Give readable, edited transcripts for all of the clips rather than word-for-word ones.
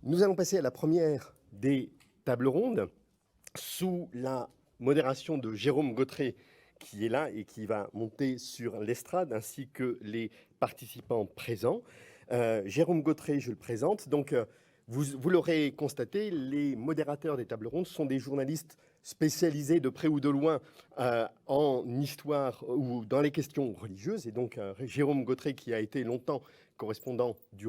Nous allons passer à la première des tables rondes sous la modération de Jérôme Gautret, qui est là et qui va monter sur l'estrade, ainsi que les participants présents. Jérôme Gautret, je le présente. Donc, vous l'aurez constaté, les modérateurs des tables rondes sont des journalistes spécialisés de près ou de loin en histoire ou dans les questions religieuses. Et donc, Jérôme Gautret, qui a été longtemps correspondant du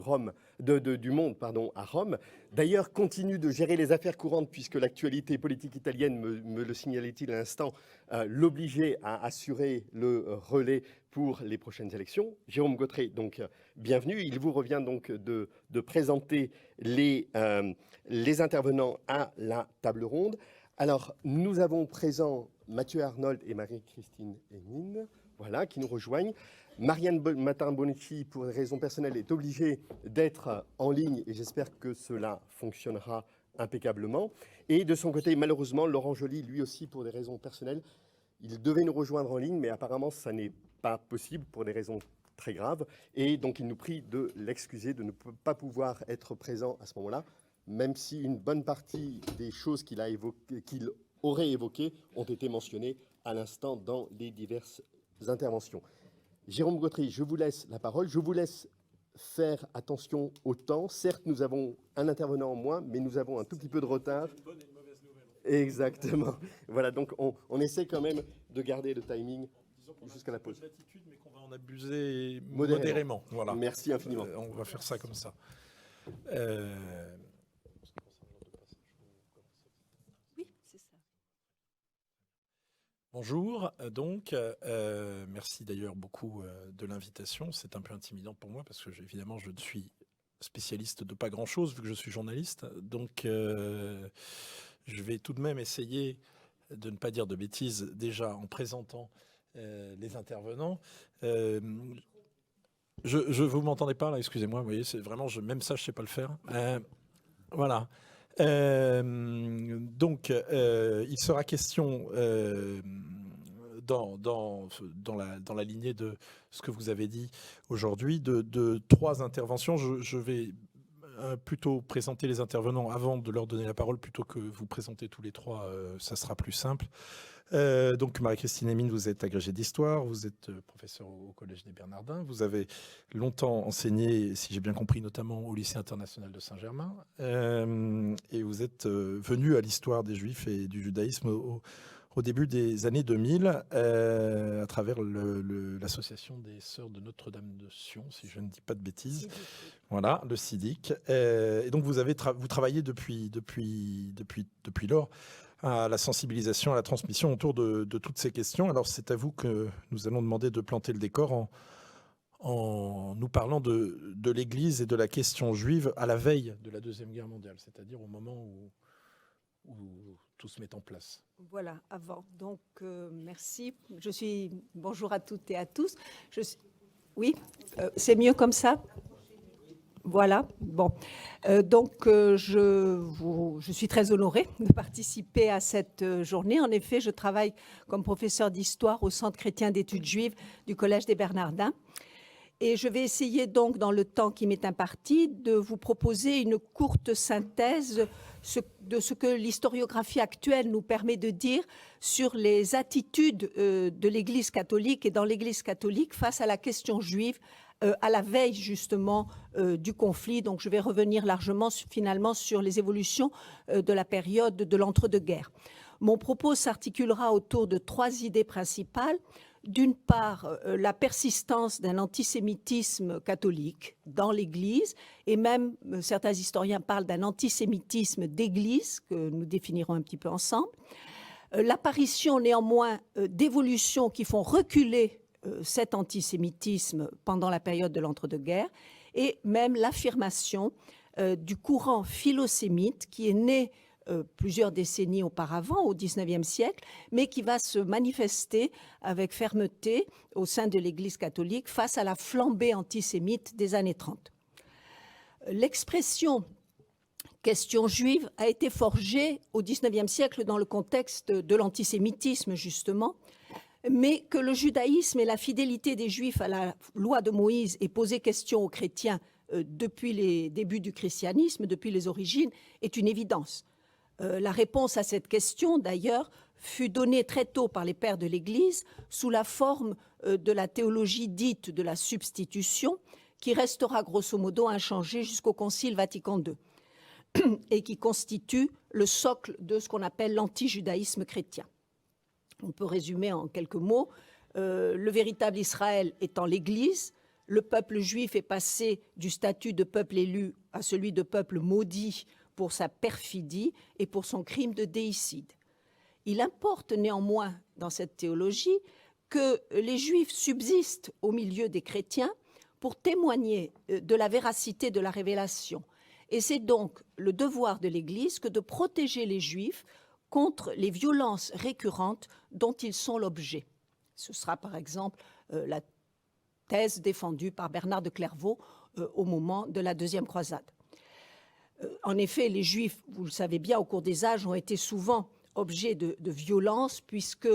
Monde à Rome, d'ailleurs continue de gérer les affaires courantes puisque l'actualité politique italienne, me le signalait-il à l'instant, l'obligeait à assurer le relais pour les prochaines élections. Jérôme Gautret, donc bienvenue. Il vous revient donc de présenter les intervenants à la table ronde. Alors, nous avons présent Mathieu Arnold et Marie-Christine Hémine, voilà, qui nous rejoignent. Marianne Matin-Bonucci, pour des raisons personnelles, est obligée d'être en ligne et j'espère que cela fonctionnera impeccablement. Et de son côté, malheureusement, Laurent Joly, lui aussi, pour des raisons personnelles, il devait nous rejoindre en ligne, mais apparemment, ça n'est pas possible pour des raisons très graves. Et donc, il nous prie de l'excuser, de ne pas pouvoir être présent à ce moment-là, même si une bonne partie des choses qu'il aurait évoquées ont été mentionnées à l'instant dans les diverses interventions. Jérôme Gautret, je vous laisse la parole. Je vous laisse faire attention au temps. Certes, nous avons un intervenant en moins, mais nous avons un tout petit peu de retard. C'est une bonne et une mauvaise nouvelle. Exactement. Voilà, donc on essaie quand même de garder le timing jusqu'à la pause. Disons qu'on a un peu d'attitude, mais qu'on va en abuser modérément. Voilà. Merci infiniment. On va faire ça comme ça. Oui, c'est ça. Bonjour, donc, merci d'ailleurs beaucoup de l'invitation. C'est un peu intimidant pour moi parce que évidemment je ne suis spécialiste de pas grand-chose vu que je suis journaliste. Donc je vais tout de même essayer de ne pas dire de bêtises déjà en présentant les intervenants. Vous m'entendez pas là, excusez-moi, vous voyez, c'est vraiment, même ça je sais pas le faire. Voilà. Donc, il sera question, dans la lignée de ce que vous avez dit aujourd'hui, de trois interventions. Je vais plutôt présenter les intervenants avant de leur donner la parole, plutôt que vous présenter tous les trois, ça sera plus simple. Donc, Marie-Christine Hémine, vous êtes agrégée d'histoire, vous êtes professeure au Collège des Bernardins, vous avez longtemps enseigné, si j'ai bien compris, notamment au lycée international de Saint-Germain, et vous êtes venue à l'histoire des Juifs et du judaïsme au début des années 2000, à travers l'association des Sœurs de Notre-Dame de Sion, si je ne dis pas de bêtises. Voilà, le SIDIC. Et donc, vous travaillez depuis lors à la sensibilisation, à la transmission autour de toutes ces questions. Alors, c'est à vous que nous allons demander de planter le décor en nous parlant de l'Église et de la question juive à la veille de la Deuxième Guerre mondiale, c'est-à-dire au moment où tout se met en place. Voilà, avant. Donc, merci. Bonjour à toutes et à tous. Oui, c'est mieux comme ça ? Voilà, bon. Donc, je suis très honorée de participer à cette journée. En effet, je travaille comme professeur d'histoire au Centre chrétien d'études juives du Collège des Bernardins. Et je vais essayer donc, dans le temps qui m'est imparti, de vous proposer une courte synthèse de ce que l'historiographie actuelle nous permet de dire sur les attitudes de l'Église catholique et dans l'Église catholique face à la question juive, à la veille justement du conflit. Donc je vais revenir largement finalement sur les évolutions de la période de l'entre-deux-guerres. Mon propos s'articulera autour de trois idées principales. D'une part, la persistance d'un antisémitisme catholique dans l'Église, et même certains historiens parlent d'un antisémitisme d'Église, que nous définirons un petit peu ensemble. L'apparition néanmoins d'évolutions qui font reculer cet antisémitisme pendant la période de l'entre-deux-guerres, et même l'affirmation du courant philosémite qui est né plusieurs décennies auparavant, au XIXe siècle, mais qui va se manifester avec fermeté au sein de l'Église catholique face à la flambée antisémite des années 30. L'expression « question juive » a été forgée au XIXe siècle dans le contexte de l'antisémitisme, justement, mais que le judaïsme et la fidélité des Juifs à la loi de Moïse aient posé question aux chrétiens depuis les débuts du christianisme, depuis les origines, est une évidence. La réponse à cette question, d'ailleurs, fut donnée très tôt par les pères de l'Église sous la forme de la théologie dite de la substitution, qui restera grosso modo inchangée jusqu'au Concile Vatican II et qui constitue le socle de ce qu'on appelle l'anti-judaïsme chrétien. On peut résumer en quelques mots, le véritable Israël étant l'Église, le peuple juif est passé du statut de peuple élu à celui de peuple maudit pour sa perfidie et pour son crime de déicide. Il importe néanmoins dans cette théologie que les Juifs subsistent au milieu des chrétiens pour témoigner de la véracité de la révélation. Et c'est donc le devoir de l'Église que de protéger les Juifs contre les violences récurrentes dont ils sont l'objet. Ce sera par exemple la thèse défendue par Bernard de Clairvaux au moment de la Deuxième Croisade. En effet, les Juifs, vous le savez bien, au cours des âges, ont été souvent objet de violences, puisque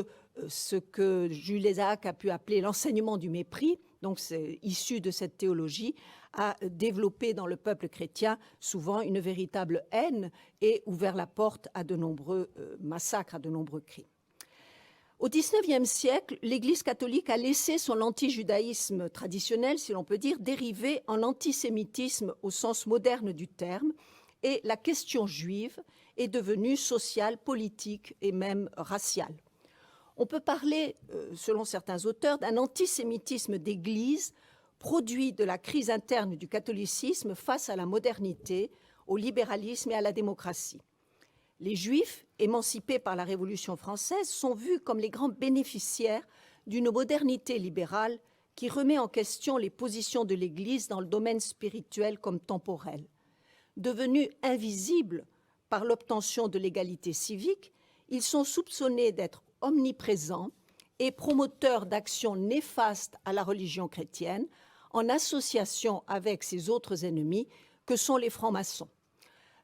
ce que Jules Isaac a pu appeler l'enseignement du mépris, donc c'est issu de cette théologie, a développé dans le peuple chrétien souvent une véritable haine et ouvert la porte à de nombreux massacres, à de nombreux crimes. Au XIXe siècle, l'Église catholique a laissé son anti-judaïsme traditionnel, si l'on peut dire, dériver en antisémitisme au sens moderne du terme, et la question juive est devenue sociale, politique et même raciale. On peut parler, selon certains auteurs, d'un antisémitisme d'Église produit de la crise interne du catholicisme face à la modernité, au libéralisme et à la démocratie. Les Juifs, émancipés par la Révolution française, sont vus comme les grands bénéficiaires d'une modernité libérale qui remet en question les positions de l'Église dans le domaine spirituel comme temporel. Devenus invisibles par l'obtention de l'égalité civique, ils sont soupçonnés d'être omniprésents et promoteurs d'actions néfastes à la religion chrétienne, en association avec ses autres ennemis, que sont les francs-maçons.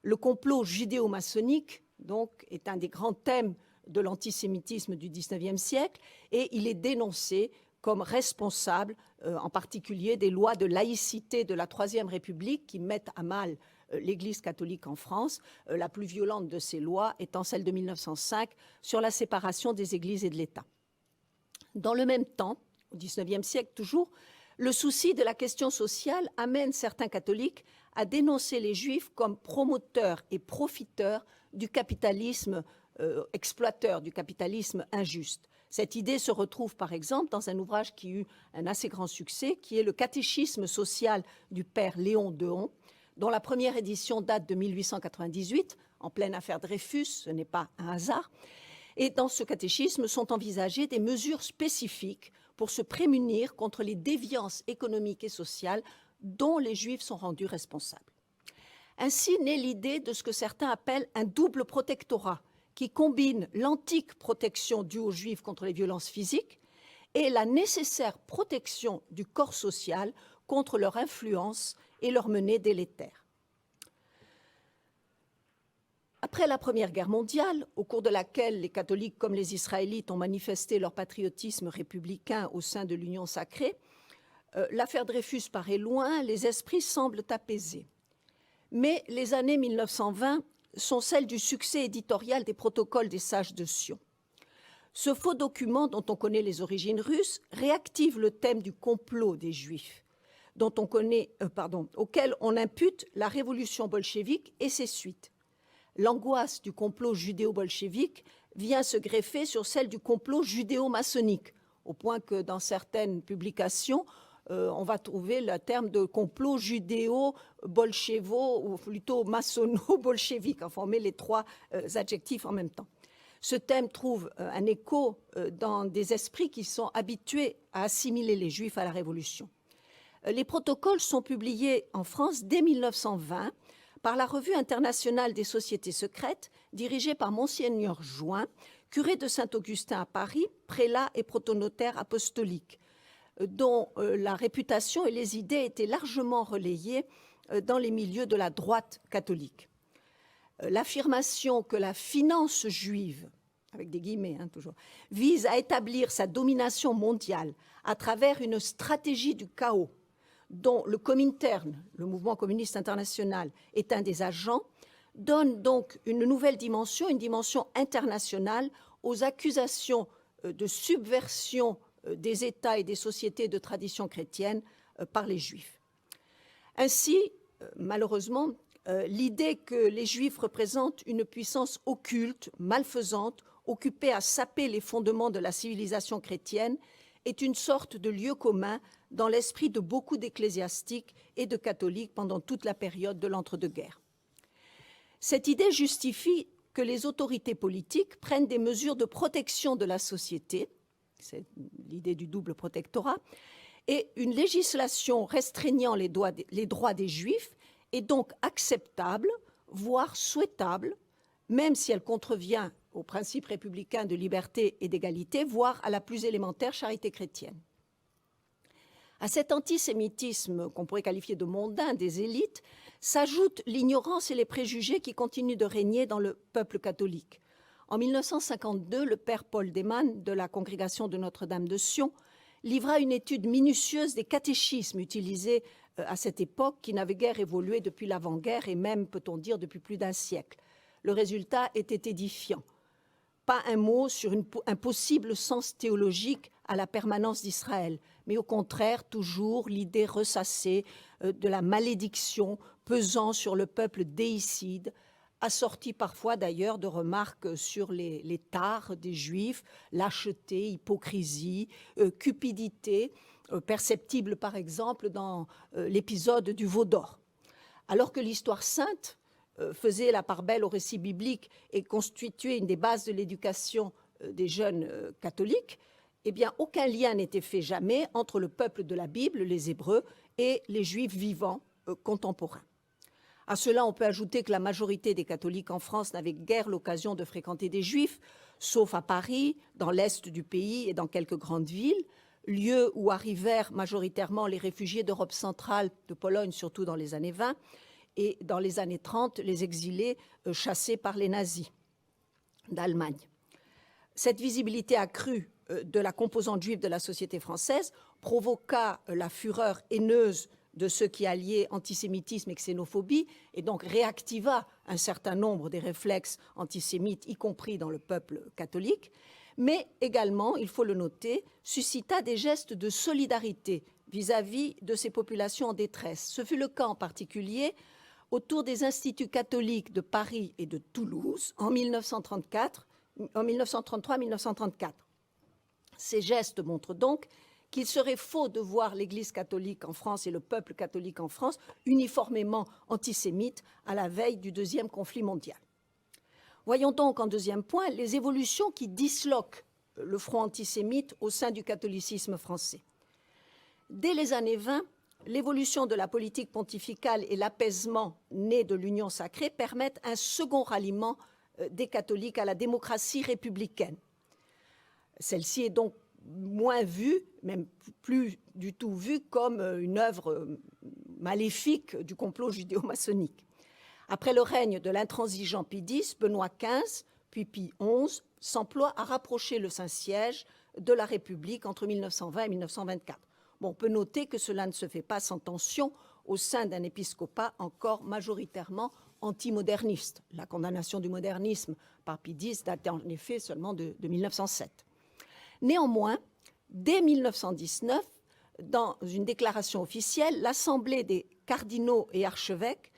Le complot judéo-maçonnique, donc, est un des grands thèmes de l'antisémitisme du XIXe siècle, et il est dénoncé comme responsable, en particulier, des lois de laïcité de la Troisième République qui mettent à mal l'Église catholique en France, la plus violente de ces lois étant celle de 1905 sur la séparation des églises et de l'État. Dans le même temps, au XIXe siècle toujours, le souci de la question sociale amène certains catholiques à dénoncer les Juifs comme promoteurs et profiteurs du capitalisme exploiteur, du capitalisme injuste. Cette idée se retrouve par exemple dans un ouvrage qui eut un assez grand succès, qui est le Catéchisme social du père Léon Deon, dont la première édition date de 1898, en pleine affaire Dreyfus, ce n'est pas un hasard. Et dans ce catéchisme sont envisagées des mesures spécifiques pour se prémunir contre les déviances économiques et sociales dont les Juifs sont rendus responsables. Ainsi naît l'idée de ce que certains appellent un double protectorat, qui combine l'antique protection due aux Juifs contre les violences physiques et la nécessaire protection du corps social contre leur influence et leur menée délétère. Après la Première Guerre mondiale, au cours de laquelle les catholiques comme les israélites ont manifesté leur patriotisme républicain au sein de l'Union sacrée, l'affaire Dreyfus paraît loin, les esprits semblent apaisés. Mais les années 1920 sont celles du succès éditorial des protocoles des sages de Sion. Ce faux document, dont on connaît les origines russes, réactive le thème du complot des Juifs, auquel on impute la révolution bolchévique et ses suites. L'angoisse du complot judéo-bolchévique vient se greffer sur celle du complot judéo-maçonnique, au point que dans certaines publications, on va trouver le terme de complot judéo-bolchévo, ou plutôt maçonno-bolchévique. Enfin, on met les trois adjectifs en même temps. Ce thème trouve un écho dans des esprits qui sont habitués à assimiler les Juifs à la Révolution. Les protocoles sont publiés en France dès 1920 par la Revue internationale des sociétés secrètes, dirigée par Monseigneur Join, curé de Saint-Augustin à Paris, prélat et protonotaire apostolique, dont la réputation et les idées étaient largement relayées dans les milieux de la droite catholique. L'affirmation que la finance juive, avec des guillemets toujours, vise à établir sa domination mondiale à travers une stratégie du chaos, dont le Comintern, le mouvement communiste international, est un des agents, donne donc une nouvelle dimension, une dimension internationale aux accusations de subversion des États et des sociétés de tradition chrétienne par les Juifs. Ainsi, malheureusement, l'idée que les Juifs représentent une puissance occulte, malfaisante, occupée à saper les fondements de la civilisation chrétienne, est une sorte de lieu commun dans l'esprit de beaucoup d'ecclésiastiques et de catholiques pendant toute la période de l'entre-deux-guerres. Cette idée justifie que les autorités politiques prennent des mesures de protection de la société, c'est l'idée du double protectorat, et une législation restreignant les droits des Juifs est donc acceptable, voire souhaitable, même si elle contrevient aux principes républicains de liberté et d'égalité, voire à la plus élémentaire charité chrétienne. À cet antisémitisme qu'on pourrait qualifier de mondain des élites s'ajoutent l'ignorance et les préjugés qui continuent de régner dans le peuple catholique. En 1952, le père Paul Demann de la congrégation de Notre-Dame de Sion livra une étude minutieuse des catéchismes utilisés à cette époque qui n'avaient guère évolué depuis l'avant-guerre et même, peut-on dire, depuis plus d'un siècle. Le résultat était édifiant. Pas un mot sur un possible sens théologique à la permanence d'Israël, mais au contraire, toujours l'idée ressassée de la malédiction pesant sur le peuple déicide, assortie parfois d'ailleurs de remarques sur les tares des Juifs, lâcheté, hypocrisie, cupidité, perceptible par exemple dans l'épisode du veau d'or. Alors que l'histoire sainte faisait la part belle au récit biblique et constituait une des bases de l'éducation des jeunes catholiques, eh bien, aucun lien n'était fait jamais entre le peuple de la Bible, les Hébreux, et les Juifs vivants contemporains. À cela, on peut ajouter que la majorité des catholiques en France n'avaient guère l'occasion de fréquenter des Juifs, sauf à Paris, dans l'est du pays et dans quelques grandes villes, lieux où arrivèrent majoritairement les réfugiés d'Europe centrale, de Pologne surtout dans les années 20, et dans les années 30, les exilés chassés par les nazis d'Allemagne. Cette visibilité accrue de la composante juive de la société française provoqua la fureur haineuse de ceux qui alliaient antisémitisme et xénophobie et donc réactiva un certain nombre des réflexes antisémites, y compris dans le peuple catholique, mais également, il faut le noter, suscita des gestes de solidarité vis-à-vis de ces populations en détresse. Ce fut le cas en particulier autour des instituts catholiques de Paris et de Toulouse en 1933-1934. Ces gestes montrent donc qu'il serait faux de voir l'Église catholique en France et le peuple catholique en France uniformément antisémites à la veille du deuxième conflit mondial. Voyons donc en deuxième point les évolutions qui disloquent le front antisémite au sein du catholicisme français. Dès les années 20, l'évolution de la politique pontificale et l'apaisement né de l'union sacrée permettent un second ralliement des catholiques à la démocratie républicaine. Celle-ci est donc moins vue, même plus du tout vue, comme une œuvre maléfique du complot judéo-maçonnique. Après le règne de l'intransigeant Pie X, Benoît XV, puis Pie XI s'emploie à rapprocher le Saint-Siège de la République entre 1920 et 1924. Bon, on peut noter que cela ne se fait pas sans tension au sein d'un épiscopat encore majoritairement antimoderniste. La condamnation du modernisme par Pie X datait en effet seulement de 1907. Néanmoins, dès 1919, dans une déclaration officielle, l'Assemblée des cardinaux et archevêques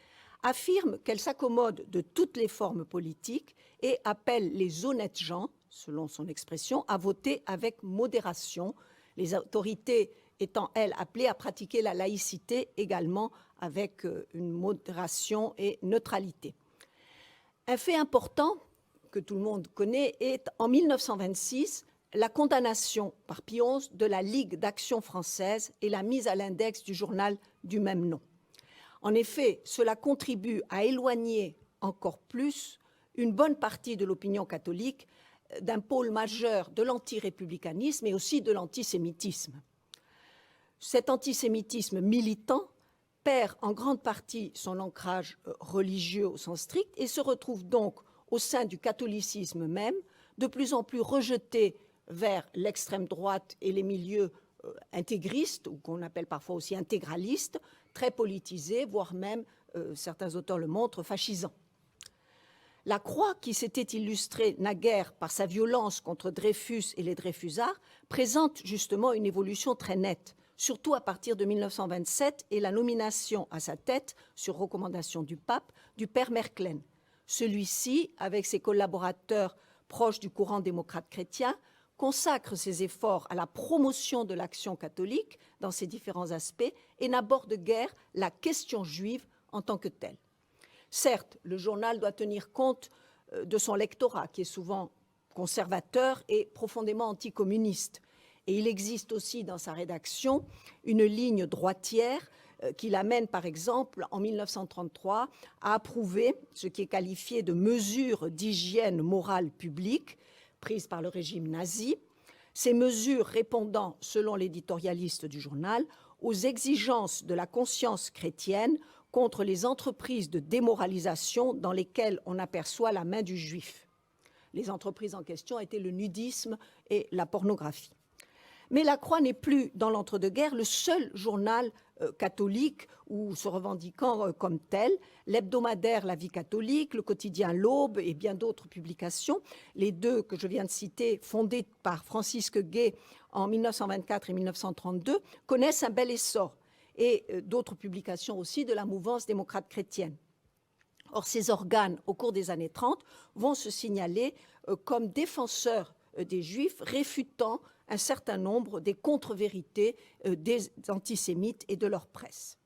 affirme qu'elle s'accommode de toutes les formes politiques et appelle les honnêtes gens, selon son expression, à voter avec modération, les autorités étant, elles, appelées à pratiquer la laïcité également avec une modération et neutralité. Un fait important que tout le monde connaît est, en 1926, la condamnation par Pie XI de la Ligue d'action française et la mise à l'index du journal du même nom. En effet, cela contribue à éloigner encore plus une bonne partie de l'opinion catholique d'un pôle majeur de l'antirépublicanisme et aussi de l'antisémitisme. Cet antisémitisme militant perd en grande partie son ancrage religieux au sens strict et se retrouve donc au sein du catholicisme même de plus en plus rejeté vers l'extrême droite et les milieux intégriste, ou qu'on appelle parfois aussi intégraliste, très politisé, voire même, certains auteurs le montrent, fascisant. La Croix, qui s'était illustrée naguère par sa violence contre Dreyfus et les Dreyfusards, présente justement une évolution très nette, surtout à partir de 1927 et la nomination à sa tête, sur recommandation du pape, du père Merklen. Celui-ci, avec ses collaborateurs proches du courant démocrate chrétien, consacre ses efforts à la promotion de l'action catholique dans ses différents aspects et n'aborde guère la question juive en tant que telle. Certes, le journal doit tenir compte de son lectorat, qui est souvent conservateur et profondément anticommuniste. Et il existe aussi dans sa rédaction une ligne droitière qui l'amène, par exemple, en 1933, à approuver ce qui est qualifié de mesures d'hygiène morale publique prises par le régime nazi. Ces mesures répondant, selon l'éditorialiste du journal, aux exigences de la conscience chrétienne contre les entreprises de démoralisation dans lesquelles on aperçoit la main du juif. Les entreprises en question étaient le nudisme et la pornographie. Mais la Croix n'est plus, dans l'entre-deux-guerres, le seul journal catholique ou se revendiquant comme tel. L'hebdomadaire La Vie catholique, le quotidien L'Aube et bien d'autres publications, les deux que je viens de citer, fondés par Francisque Gay en 1924 et 1932, connaissent un bel essor, et d'autres publications aussi de la mouvance démocrate chrétienne. Or, ces organes, au cours des années 30, vont se signaler comme défenseurs des Juifs, réfutant un certain nombre des contre-vérités des antisémites et de leur presse.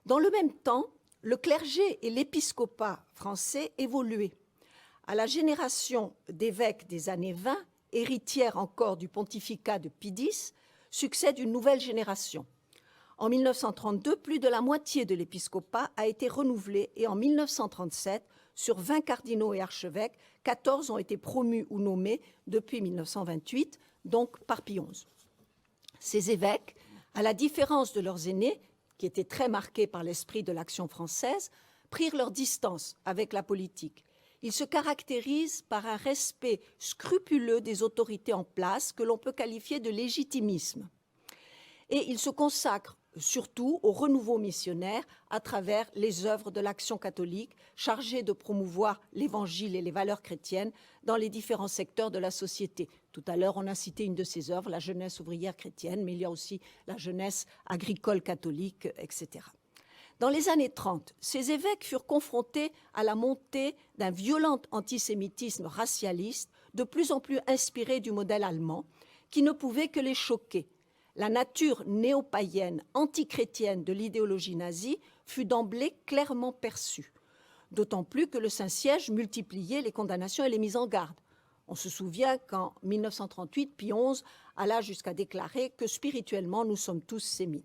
Dans le même temps, le clergé et l'épiscopat français évoluaient. À la génération d'évêques des années 20, héritière encore du pontificat de Pie X, succède une nouvelle génération. En 1932, plus de la moitié de l'épiscopat a été renouvelée et en 1937, sur 20 cardinaux et archevêques, 14 ont été promus ou nommés depuis 1928, donc par Pie XI. Ces évêques, à la différence de leurs aînés, qui étaient très marqués par l'esprit de l'action française, prirent leur distance avec la politique. Ils se caractérisent par un respect scrupuleux des autorités en place que l'on peut qualifier de légitimisme. Et ils se consacrent surtout au renouveau missionnaire à travers les œuvres de l'Action catholique chargées de promouvoir l'Évangile et les valeurs chrétiennes dans les différents secteurs de la société. Tout à l'heure, on a cité une de ces œuvres, la jeunesse ouvrière chrétienne, mais il y a aussi la jeunesse agricole catholique, etc. Dans les années 30, ces évêques furent confrontés à la montée d'un violent antisémitisme racialiste, de plus en plus inspiré du modèle allemand, qui ne pouvait que les choquer. La nature néo-païenne, antichrétienne de l'idéologie nazie fut d'emblée clairement perçue, d'autant plus que le Saint-Siège multipliait les condamnations et les mises en garde. On se souvient qu'en 1938, Pie XI alla jusqu'à déclarer que spirituellement nous sommes tous sémites.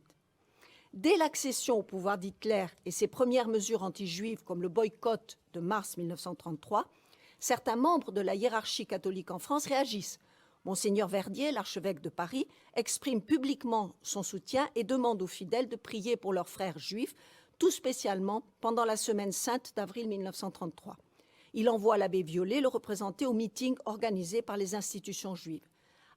Dès l'accession au pouvoir d'Hitler et ses premières mesures anti-juives comme le boycott de mars 1933, certains membres de la hiérarchie catholique en France réagissent. Monseigneur Verdier, l'archevêque de Paris, exprime publiquement son soutien et demande aux fidèles de prier pour leurs frères juifs, tout spécialement pendant la Semaine sainte d'avril 1933. Il envoie l'abbé Violet le représenter au meeting organisé par les institutions juives.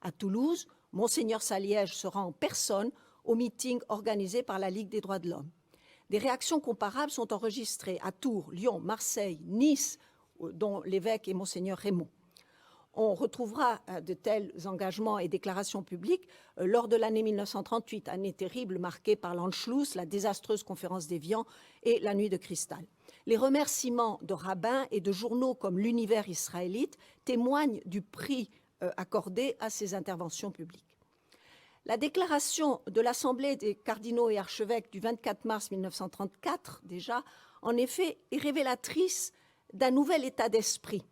À Toulouse, Monseigneur Saliège se rend en personne au meeting organisé par la Ligue des droits de l'homme. Des réactions comparables sont enregistrées à Tours, Lyon, Marseille, Nice, dont l'évêque est Monseigneur Raymond. On retrouvera de tels engagements et déclarations publiques lors de l'année 1938, année terrible marquée par l'Anschluss, la désastreuse conférence d'Évian et la nuit de cristal. Les remerciements de rabbins et de journaux comme l'Univers israélite témoignent du prix accordé à ces interventions publiques. La déclaration de l'Assemblée des cardinaux et archevêques du 24 mars 1934, déjà, en effet, est révélatrice d'un nouvel état d'esprit.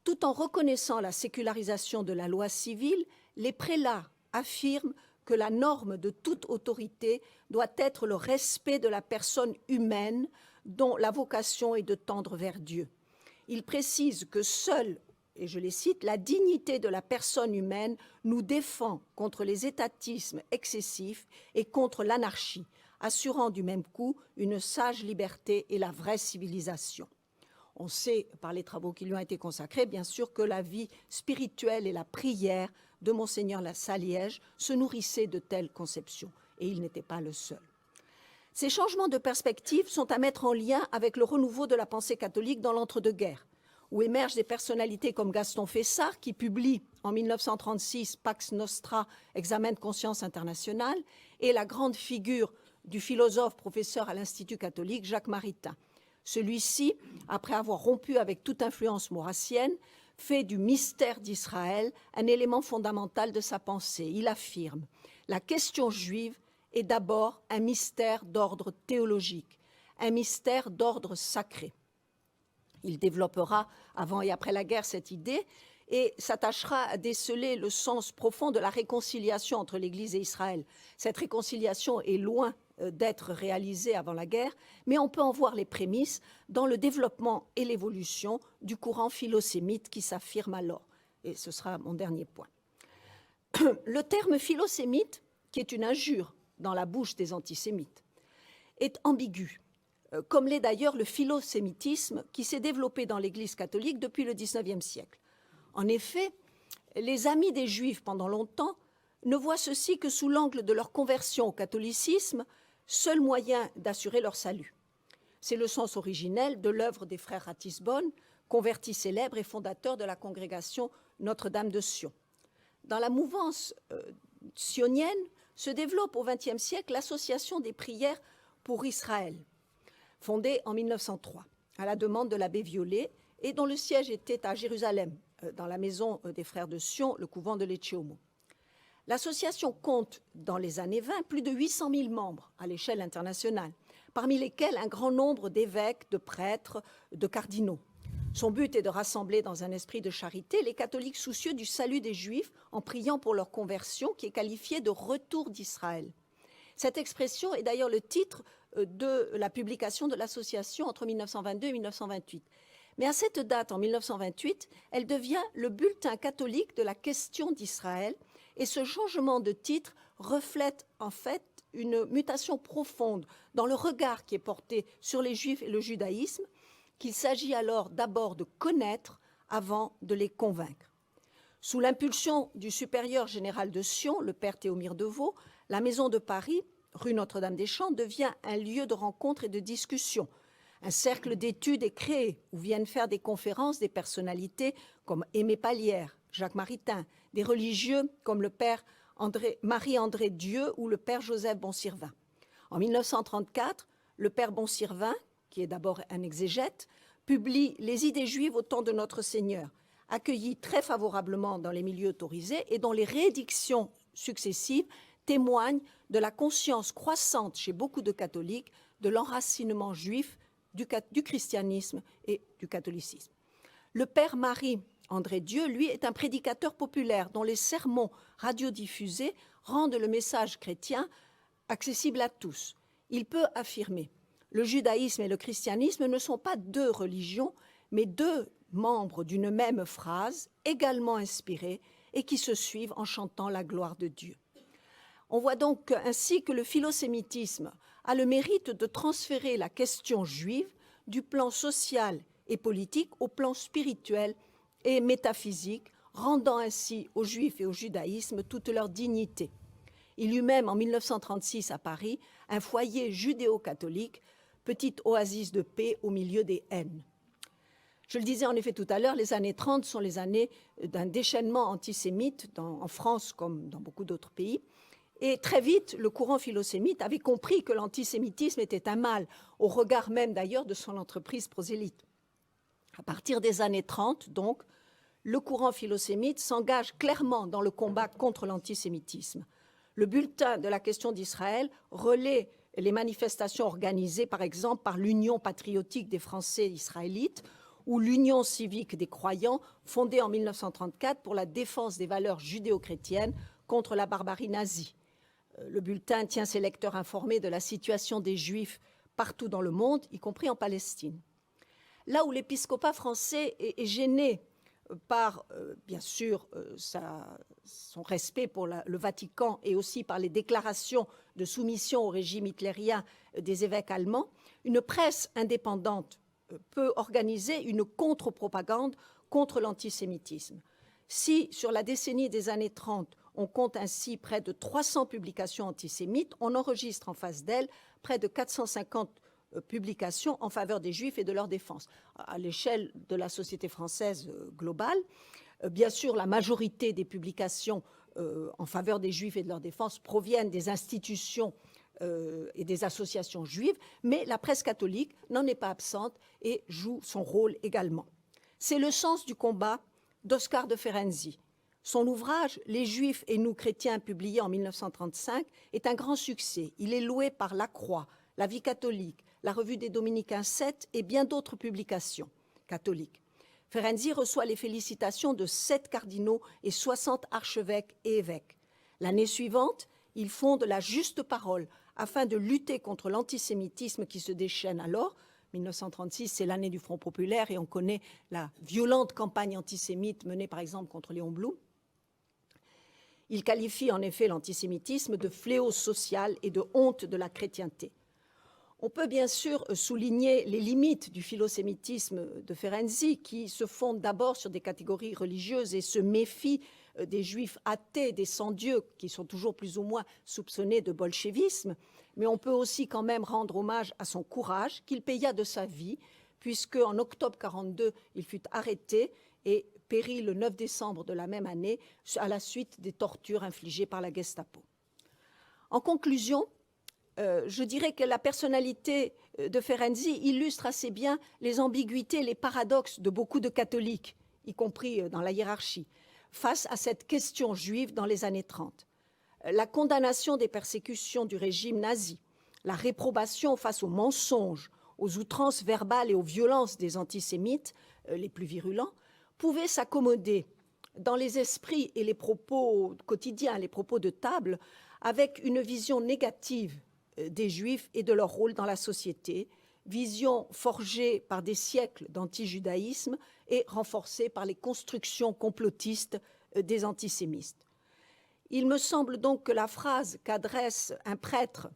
Tout en reconnaissant la sécularisation de la loi civile, les prélats affirment que la norme de toute autorité doit être le respect de la personne humaine dont la vocation est de tendre vers Dieu. Ils précisent que seule, et je les cite, la dignité de la personne humaine nous défend contre les étatismes excessifs et contre l'anarchie, assurant du même coup une sage liberté et la vraie civilisation. On sait, par les travaux qui lui ont été consacrés, bien sûr, que la vie spirituelle et la prière de Monseigneur Saliège se nourrissaient de telles conceptions, et il n'était pas le seul. Ces changements de perspective sont à mettre en lien avec le renouveau de la pensée catholique dans l'entre-deux-guerres, où émergent des personnalités comme Gaston Fessard, qui publie en 1936 Pax Nostra, examen de conscience international, et la grande figure du philosophe professeur à l'Institut catholique, Jacques Maritain. Celui-ci, après avoir rompu avec toute influence maurassienne, fait du mystère d'Israël un élément fondamental de sa pensée. Il affirme « La question juive est d'abord un mystère d'ordre théologique, un mystère d'ordre sacré. » Il développera avant et après la guerre cette idée et s'attachera à déceler le sens profond de la réconciliation entre l'Église et Israël. Cette réconciliation est loin d'être réalisée avant la guerre, mais on peut en voir les prémices dans le développement et l'évolution du courant philosémite qui s'affirme alors. Et ce sera mon dernier point. Le terme philosémite, qui est une injure dans la bouche des antisémites, est ambigu, comme l'est d'ailleurs le philosémitisme qui s'est développé dans l'Église catholique depuis le XIXe siècle. En effet, les amis des Juifs, pendant longtemps, ne voient ceci que sous l'angle de leur conversion au catholicisme, seul moyen d'assurer leur salut. C'est le sens originel de l'œuvre des frères Ratisbonne, convertis célèbres et fondateurs de la congrégation Notre-Dame de Sion. Dans la mouvance sionienne se développe au XXe siècle l'association des prières pour Israël, fondée en 1903, à la demande de l'abbé Violet, et dont le siège était à Jérusalem, dans la maison des frères de Sion, le couvent de Lecce Homo. L'association compte, dans les années 20, plus de 800 000 membres à l'échelle internationale, parmi lesquels un grand nombre d'évêques, de prêtres, de cardinaux. Son but est de rassembler dans un esprit de charité les catholiques soucieux du salut des Juifs en priant pour leur conversion, qui est qualifiée de retour d'Israël. Cette expression est d'ailleurs le titre de la publication de l'association entre 1922 et 1928. Mais à cette date, en 1928, elle devient le bulletin catholique de la question d'Israël, et ce changement de titre reflète en fait une mutation profonde dans le regard qui est porté sur les Juifs et le judaïsme, qu'il s'agit alors d'abord de connaître avant de les convaincre. Sous l'impulsion du supérieur général de Sion, le père Théomir Deveau, la Maison de Paris, rue Notre-Dame-des-Champs, devient un lieu de rencontre et de discussion. Un cercle d'études est créé où viennent faire des conférences des personnalités comme Aimé Pallière, Jacques Maritain, des religieux comme le père Marie-André Dieu ou le père Joseph Bonsirvin. En 1934, le père Bonsirvin, qui est d'abord un exégète, publie Les idées juives au temps de notre Seigneur, accueilli très favorablement dans les milieux autorisés et dont les réédictions successives témoignent de la conscience croissante chez beaucoup de catholiques de l'enracinement juif du christianisme et du catholicisme. Le père Marie-André Dieu, lui, est un prédicateur populaire dont les sermons radiodiffusés rendent le message chrétien accessible à tous. Il peut affirmer « Le judaïsme et le christianisme ne sont pas deux religions, mais deux membres d'une même phrase, également inspirée, et qui se suivent en chantant la gloire de Dieu. » On voit donc ainsi que le philosémitisme a le mérite de transférer la question juive du plan social et politique au plan spirituel et métaphysique, rendant ainsi aux Juifs et au judaïsme toute leur dignité. Il eut même en 1936 à Paris un foyer judéo-catholique, petite oasis de paix au milieu des haines. Je le disais en effet tout à l'heure, les années 30 sont les années d'un déchaînement antisémite en France comme dans beaucoup d'autres pays. Et très vite, le courant philosémite avait compris que l'antisémitisme était un mal, au regard même d'ailleurs de son entreprise prosélyte. À partir des années 30, donc, le courant philosémite s'engage clairement dans le combat contre l'antisémitisme. Le bulletin de la question d'Israël relaie les manifestations organisées, par exemple, par l'Union patriotique des Français israélites ou l'Union civique des croyants, fondée en 1934 pour la défense des valeurs judéo-chrétiennes contre la barbarie nazie. Le bulletin tient ses lecteurs informés de la situation des Juifs partout dans le monde, y compris en Palestine. Là où l'épiscopat français est gêné par, bien sûr, son respect pour le Vatican et aussi par les déclarations de soumission au régime hitlérien des évêques allemands, une presse indépendante peut organiser une contre-propagande contre l'antisémitisme. Si, sur la décennie des années 30, on compte ainsi près de 300 publications antisémites, on enregistre en face d'elles près de 450 publications en faveur des Juifs et de leur défense. À l'échelle de la société française globale, bien sûr, la majorité des publications en faveur des Juifs et de leur défense proviennent des institutions et des associations juives, mais la presse catholique n'en est pas absente et joue son rôle également. C'est le sens du combat d'Oscar de Ferenczi. Son ouvrage « Les Juifs et nous chrétiens », publié en 1935, est un grand succès. Il est loué par La Croix, La Vie catholique, la Revue des Dominicains 7 et bien d'autres publications catholiques. Ferenczi reçoit les félicitations de 7 cardinaux et 60 archevêques et évêques. L'année suivante, il fonde La Juste Parole afin de lutter contre l'antisémitisme qui se déchaîne alors. 1936, c'est l'année du Front populaire et on connaît la violente campagne antisémite menée par exemple contre Léon Blum. Il qualifie en effet l'antisémitisme de fléau social et de honte de la chrétienté. On peut bien sûr souligner les limites du philosémitisme de Ferenczi qui se fonde d'abord sur des catégories religieuses et se méfie des juifs athées, des sans-dieu, qui sont toujours plus ou moins soupçonnés de bolchevisme. Mais on peut aussi quand même rendre hommage à son courage qu'il paya de sa vie, puisque en octobre 1942, il fut arrêté et périt le 9 décembre de la même année à la suite des tortures infligées par la Gestapo. En conclusion, je dirais que la personnalité de Ferenczi illustre assez bien les ambiguïtés, les paradoxes de beaucoup de catholiques, y compris dans la hiérarchie, face à cette question juive dans les années 30. La condamnation des persécutions du régime nazi, la réprobation face aux mensonges, aux outrances verbales et aux violences des antisémites, les plus virulents, pouvaient s'accommoder dans les esprits et les propos quotidiens, les propos de table, avec une vision négative des Juifs et de leur rôle dans la société, vision forgée par des siècles d'antijudaïsme et renforcée par les constructions complotistes des antisémites. Il me semble donc que la phrase qu'adresse un prêtre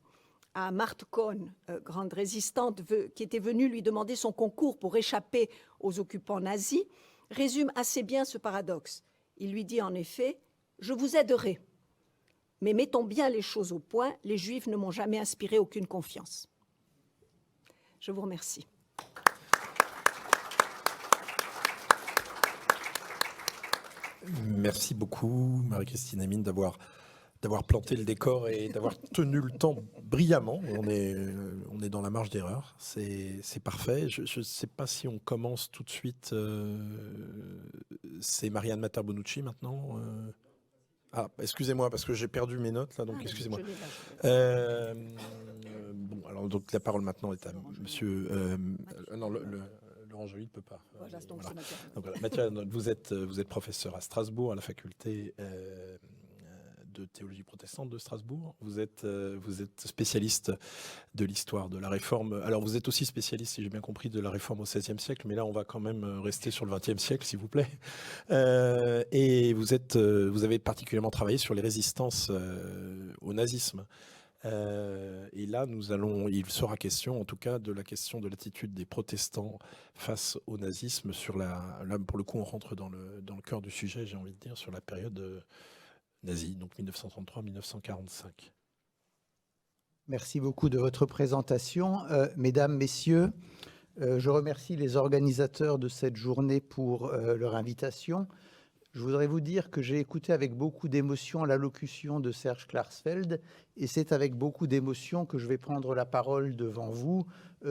à Marthe Cohn, grande résistante, qui était venue lui demander son concours pour échapper aux occupants nazis, résume assez bien ce paradoxe. Il lui dit en effet « Je vous aiderai, mais mettons bien les choses au point, les Juifs ne m'ont jamais inspiré aucune confiance. » Je vous remercie. Merci beaucoup, Marie-Christine Amine, d'avoir planté le décor et d'avoir tenu le temps brillamment. On est dans la marge d'erreur, c'est parfait. Je ne sais pas si on commence tout de suite. C'est Marianne Matter-Bonucci maintenant. Ah, excusez-moi, parce que j'ai perdu mes notes, là, donc excusez-moi. Bon, alors, donc, la parole maintenant est à monsieur... non, Laurent Joly ne peut pas. Voilà, donc voilà. c'est Donc, voilà. Mathieu, vous êtes professeur à Strasbourg, à la faculté de théologie protestante de Strasbourg. Vous êtes spécialiste de l'histoire de la Réforme. Alors, vous êtes aussi spécialiste, si j'ai bien compris, de la Réforme au XVIe siècle, mais là, on va quand même rester sur le XXe siècle, s'il vous plaît. Et vous avez particulièrement travaillé sur les résistances au nazisme. Et là, il sera question, en tout cas, de la question de l'attitude des protestants face au nazisme. Là, pour le coup, on rentre dans le cœur du sujet, j'ai envie de dire, sur la période nazie, donc 1933-1945. Merci beaucoup de votre présentation. Mesdames, Messieurs, je remercie les organisateurs de cette journée pour leur invitation. Je voudrais vous dire que j'ai écouté avec beaucoup d'émotion l'allocution de Serge Klarsfeld et c'est avec beaucoup d'émotion que je vais prendre la parole devant vous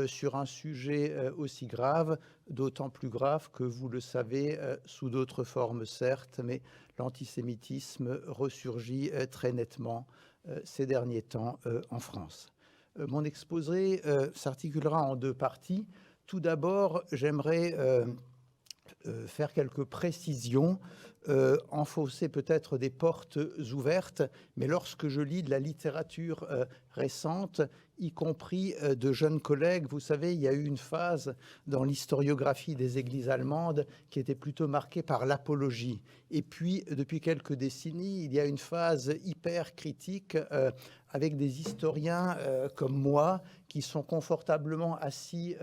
sur un sujet aussi grave, d'autant plus grave que vous le savez, sous d'autres formes certes, mais l'antisémitisme ressurgit très nettement ces derniers temps en France. Mon exposé s'articulera en deux parties. Tout d'abord, j'aimerais faire quelques précisions, enfoncer peut-être des portes ouvertes, mais lorsque je lis de la littérature récentes, y compris de jeunes collègues. Vous savez, il y a eu une phase dans l'historiographie des églises allemandes qui était plutôt marquée par l'apologie. Et puis, depuis quelques décennies, il y a une phase hyper critique avec des historiens comme moi qui sont confortablement assis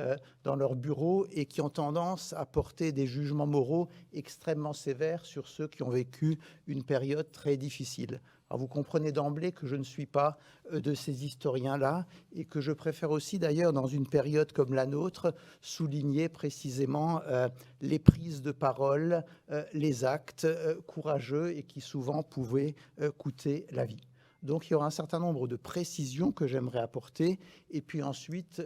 dans leur bureau et qui ont tendance à porter des jugements moraux extrêmement sévères sur ceux qui ont vécu une période très difficile. Alors vous comprenez d'emblée que je ne suis pas de ces historiens-là et que je préfère aussi d'ailleurs dans une période comme la nôtre souligner précisément les prises de parole, les actes courageux et qui souvent pouvaient coûter la vie. Donc il y aura un certain nombre de précisions que j'aimerais apporter et puis ensuite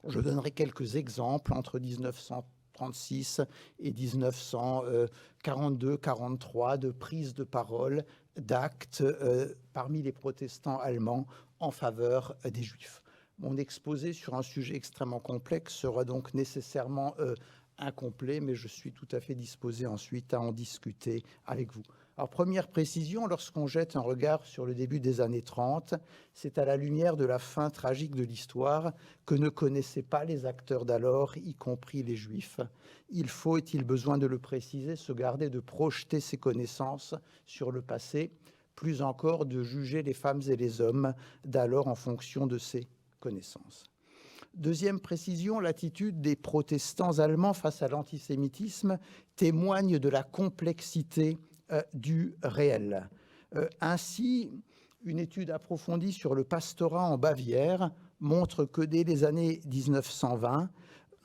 je donnerai quelques exemples entre 1936 et 1942-43 de prises de parole, d'actes parmi les protestants allemands en faveur des Juifs. Mon exposé sur un sujet extrêmement complexe sera donc nécessairement incomplet, mais je suis tout à fait disposé ensuite à en discuter avec vous. Alors, première précision, lorsqu'on jette un regard sur le début des années 30, c'est à la lumière de la fin tragique de l'histoire que ne connaissaient pas les acteurs d'alors, y compris les Juifs. Il faut, est-il besoin de le préciser, se garder de projeter ses connaissances sur le passé, plus encore de juger les femmes et les hommes d'alors en fonction de ces connaissances. Deuxième précision, l'attitude des protestants allemands face à l'antisémitisme témoigne de la complexité du réel. Ainsi, une étude approfondie sur le pastorat en Bavière montre que dès les années 1920,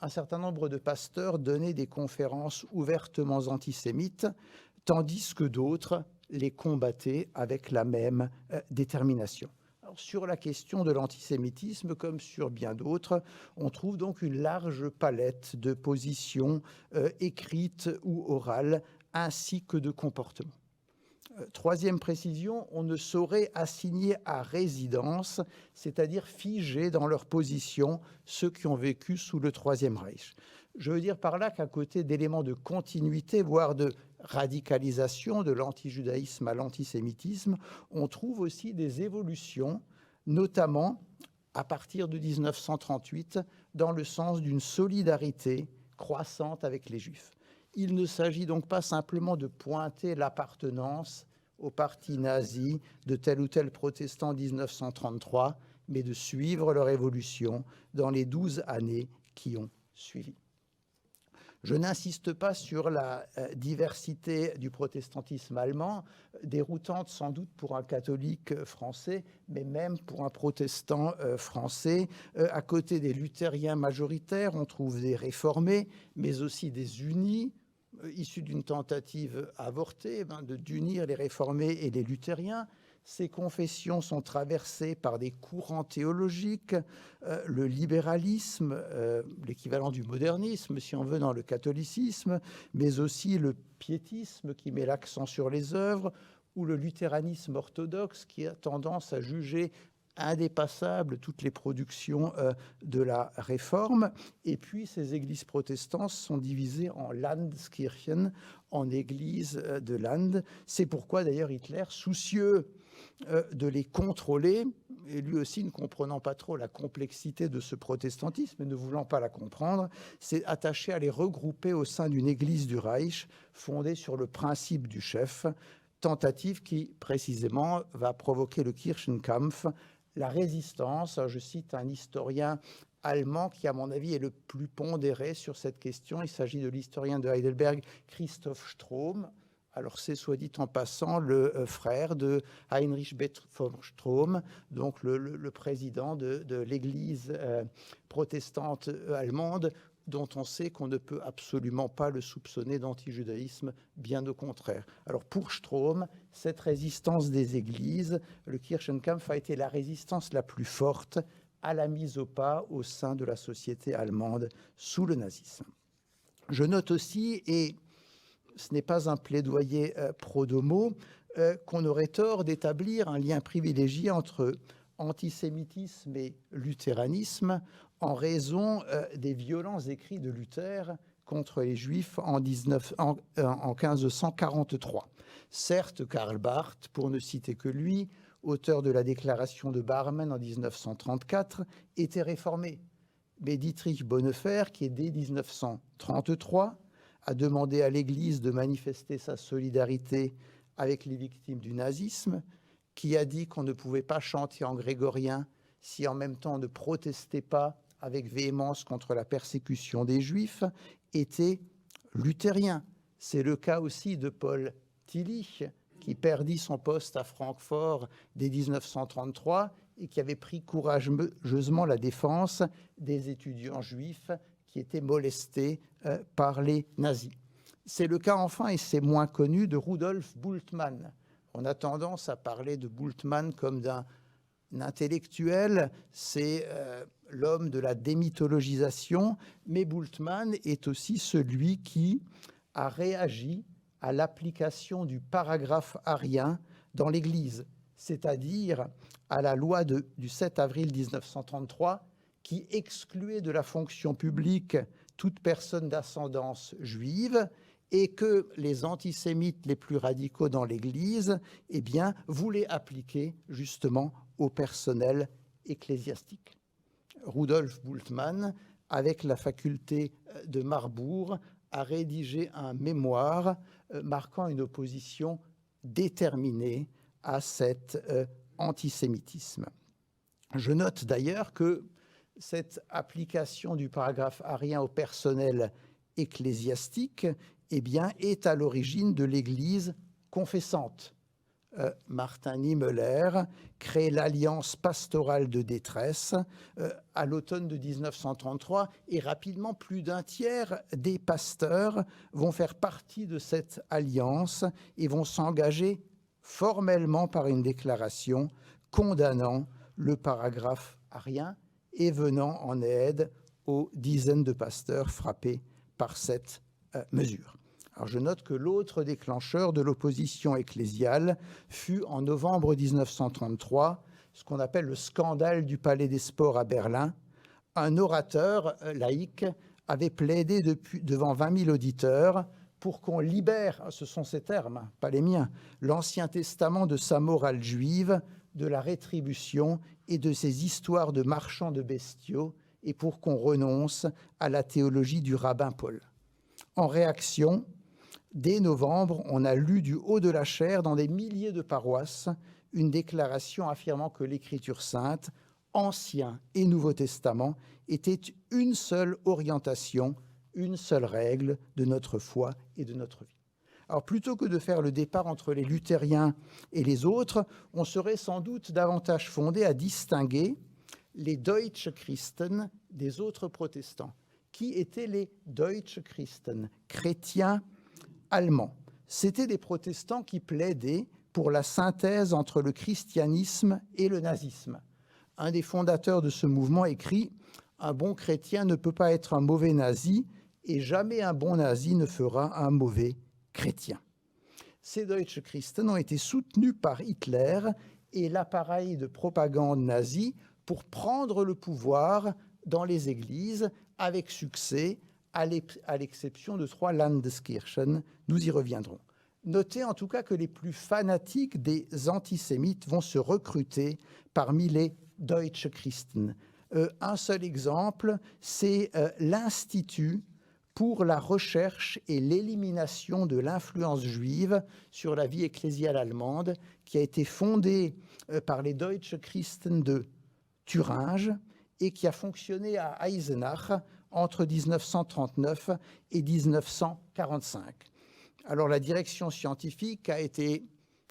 un certain nombre de pasteurs donnaient des conférences ouvertement antisémites, tandis que d'autres les combattaient avec la même détermination. Alors, sur la question de l'antisémitisme, comme sur bien d'autres, on trouve donc une large palette de positions écrites ou orales, ainsi que de comportements. Troisième précision, on ne saurait assigner à résidence, c'est-à-dire figer dans leur position ceux qui ont vécu sous le Troisième Reich. Je veux dire par là qu'à côté d'éléments de continuité, voire de radicalisation de l'antijudaïsme à l'antisémitisme, on trouve aussi des évolutions, notamment à partir de 1938, dans le sens d'une solidarité croissante avec les Juifs. Il ne s'agit donc pas simplement de pointer l'appartenance au parti nazi de tel ou tel protestant en 1933, mais de suivre leur évolution dans les 12 années qui ont suivi. Je n'insiste pas sur la diversité du protestantisme allemand, déroutante sans doute pour un catholique français, mais même pour un protestant français. À côté des luthériens majoritaires, on trouve des réformés, mais aussi des unis, issus d'une tentative avortée d'unir les réformés et les luthériens. Ces confessions sont traversées par des courants théologiques, le libéralisme, l'équivalent du modernisme, si on veut, dans le catholicisme, mais aussi le piétisme qui met l'accent sur les œuvres, ou le luthéranisme orthodoxe qui a tendance à juger indépassables toutes les productions de la Réforme. Et puis, ces églises protestantes sont divisées en Landeskirchen, en églises de Land. C'est pourquoi, d'ailleurs, Hitler, soucieux de les contrôler, et lui aussi ne comprenant pas trop la complexité de ce protestantisme et ne voulant pas la comprendre, s'est attaché à les regrouper au sein d'une église du Reich fondée sur le principe du chef, tentative qui, précisément, va provoquer le Kirchenkampf, la résistance. Je cite un historien allemand qui, à mon avis, est le plus pondéré sur cette question. Il s'agit de l'historien de Heidelberg, Christoph Straume. Alors, c'est, soit dit en passant, le frère de Heinrich von Straume, donc le président de l'Église protestante allemande, dont on sait qu'on ne peut absolument pas le soupçonner d'antijudaïsme, bien au contraire. Alors, pour Straume, cette résistance des églises, le Kirchenkampf a été la résistance la plus forte à la mise au pas au sein de la société allemande sous le nazisme. Je note aussi, et ce n'est pas un plaidoyer pro domo, qu'on aurait tort d'établir un lien privilégié entre antisémitisme et luthéranisme en raison des violents écrits de Luther contre les Juifs en 1543. Certes, Karl Barth, pour ne citer que lui, auteur de la déclaration de Barmen en 1934, était réformé. Mais Dietrich Bonhoeffer, qui est dès 1933, a demandé à l'Église de manifester sa solidarité avec les victimes du nazisme, qui a dit qu'on ne pouvait pas chanter en grégorien si en même temps on ne protestait pas avec véhémence contre la persécution des Juifs, était luthérien. C'est le cas aussi de Paul Tillich, qui perdit son poste à Francfort dès 1933 et qui avait pris courageusement la défense des étudiants juifs qui étaient molestés par les nazis. C'est le cas enfin, et c'est moins connu, de Rudolf Bultmann. On a tendance à parler de Bultmann comme d'un intellectuel, c'est l'homme de la démythologisation, mais Bultmann est aussi celui qui a réagi à l'application du paragraphe arien dans l'Église, c'est-à-dire à la loi du 7 avril 1933 qui excluait de la fonction publique toute personne d'ascendance juive et que les antisémites les plus radicaux dans l'Église voulaient appliquer justement au personnel ecclésiastique. Rudolf Bultmann, avec la faculté de Marbourg, a rédigé un mémoire marquant une opposition déterminée à cet antisémitisme. Je note d'ailleurs que cette application du paragraphe arien au personnel ecclésiastique est à l'origine de l'Église confessante. Martin Niemöller crée l'Alliance pastorale de détresse à l'automne de 1933 et rapidement plus d'un tiers des pasteurs vont faire partie de cette alliance et vont s'engager formellement par une déclaration condamnant le paragraphe arien et venant en aide aux dizaines de pasteurs frappés par cette mesure. Alors je note que l'autre déclencheur de l'opposition ecclésiale fut en novembre 1933, ce qu'on appelle le scandale du Palais des Sports à Berlin. Un orateur laïque avait plaidé devant 20 000 auditeurs pour qu'on libère, ce sont ses termes, pas les miens, l'Ancien Testament de sa morale juive, de la rétribution et de ses histoires de marchands de bestiaux, et pour qu'on renonce à la théologie du rabbin Paul. En réaction, dès novembre, on a lu du haut de la chaire dans des milliers de paroisses une déclaration affirmant que l'Écriture sainte, Ancien et Nouveau Testament, était une seule orientation, une seule règle de notre foi et de notre vie. Alors plutôt que de faire le départ entre les luthériens et les autres, on serait sans doute davantage fondé à distinguer les Deutsche Christen des autres protestants. Qui étaient les Deutsche Christen, chrétiens allemands? C'étaient des protestants qui plaidaient pour la synthèse entre le christianisme et le nazisme. Un des fondateurs de ce mouvement écrit « Un bon chrétien ne peut pas être un mauvais nazi et jamais un bon nazi ne fera un mauvais chrétien ». Ces Deutsche Christen ont été soutenus par Hitler et l'appareil de propagande nazi pour prendre le pouvoir dans les églises avec succès, à l'exception de 3 Landeskirchen. Nous y reviendrons. Notez en tout cas que les plus fanatiques des antisémites vont se recruter parmi les Deutsche Christen. Un seul exemple, c'est l'Institut pour la recherche et l'élimination de l'influence juive sur la vie ecclésiale allemande, qui a été fondé par les Deutsche Christen de Thuringe et qui a fonctionné à Eisenach entre 1939 et 1945. Alors la direction scientifique a été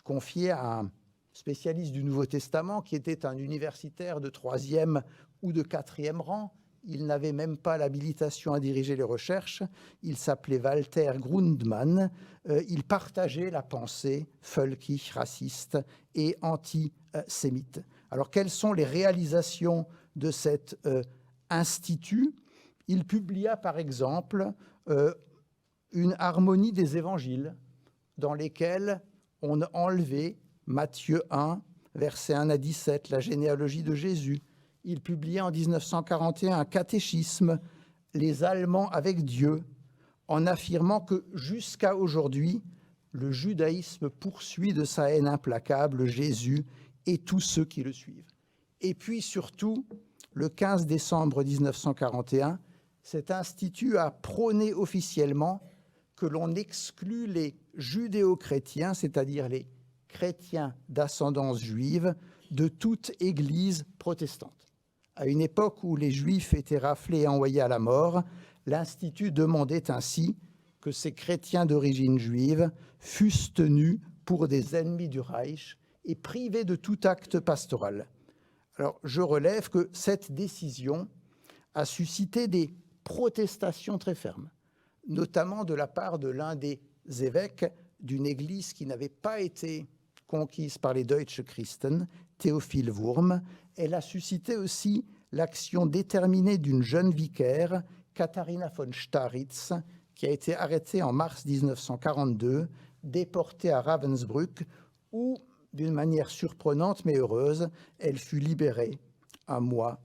confiée à un spécialiste du Nouveau Testament qui était un universitaire de 3e ou de 4e rang. Il n'avait même pas l'habilitation à diriger les recherches. Il s'appelait Walter Grundmann. Il partageait la pensée völkisch, raciste et antisémite. Alors, quelles sont les réalisations de cet institut? Il publia, par exemple, une harmonie des évangiles dans lesquels on a enlevé Matthieu 1, versets 1 à 17, la généalogie de Jésus. Il publia en 1941 un catéchisme, Les Allemands avec Dieu, en affirmant que jusqu'à aujourd'hui, le judaïsme poursuit de sa haine implacable Jésus et tous ceux qui le suivent. Et puis surtout, le 15 décembre 1941, cet institut a prôné officiellement que l'on exclut les judéo-chrétiens, c'est-à-dire les chrétiens d'ascendance juive, de toute église protestante. À une époque où les juifs étaient raflés et envoyés à la mort, l'Institut demandait ainsi que ces chrétiens d'origine juive fussent tenus pour des ennemis du Reich et privés de tout acte pastoral. Alors, je relève que cette décision a suscité des protestations très fermes, notamment de la part de l'un des évêques d'une église qui n'avait pas été conquise par les Deutsche Christen, Théophile Wurm. Elle a suscité aussi l'action déterminée d'une jeune vicaire, Katharina von Staritz, qui a été arrêtée en mars 1942, déportée à Ravensbrück, où, d'une manière surprenante mais heureuse, elle fut libérée un mois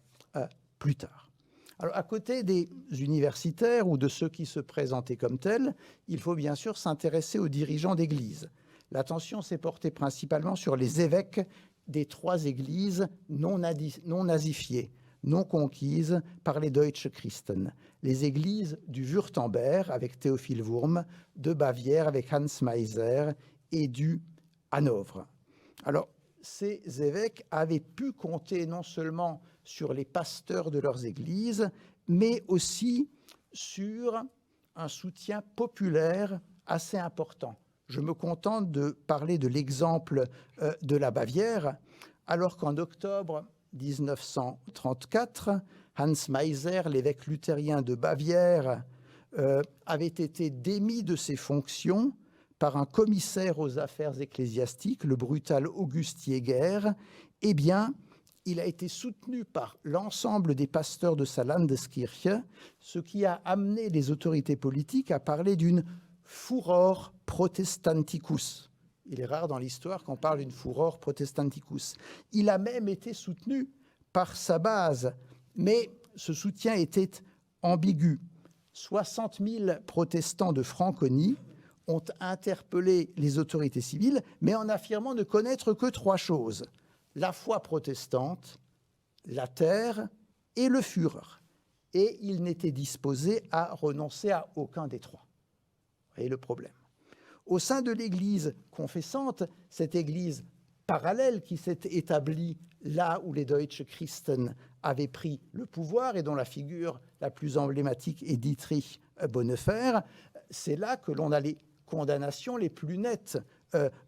plus tard. Alors, à côté des universitaires ou de ceux qui se présentaient comme tels, il faut bien sûr s'intéresser aux dirigeants d'église. L'attention s'est portée principalement sur les évêques des 3 églises non nazifiées, non conquises par les Deutsche Christen. Les églises du Württemberg avec Théophile Wurm, de Bavière avec Hans Meiser et du Hanovre. Alors, ces évêques avaient pu compter non seulement sur les pasteurs de leurs églises, mais aussi sur un soutien populaire assez important. Je me contente de parler de l'exemple de la Bavière, alors qu'en octobre 1934, Hans Meiser, l'évêque luthérien de Bavière, avait été démis de ses fonctions par un commissaire aux affaires ecclésiastiques, le brutal August Jäger. Eh bien, il a été soutenu par l'ensemble des pasteurs de sa Landeskirche, ce qui a amené les autorités politiques à parler d'une furor protestanticus. Il est rare dans l'histoire qu'on parle d'une furor protestanticus. Il a même été soutenu par sa base, mais ce soutien était ambigu. 60 000 protestants de Franconie ont interpellé les autorités civiles, mais en affirmant ne connaître que 3 choses: la foi protestante, la terre et le Führer. Et ils n'étaient disposés à renoncer à aucun des 3. Vous voyez le problème. Au sein de l'Église confessante, cette Église parallèle qui s'est établie là où les Deutsche Christen avaient pris le pouvoir et dont la figure la plus emblématique est Dietrich Bonhoeffer, c'est là que l'on a les condamnations les plus nettes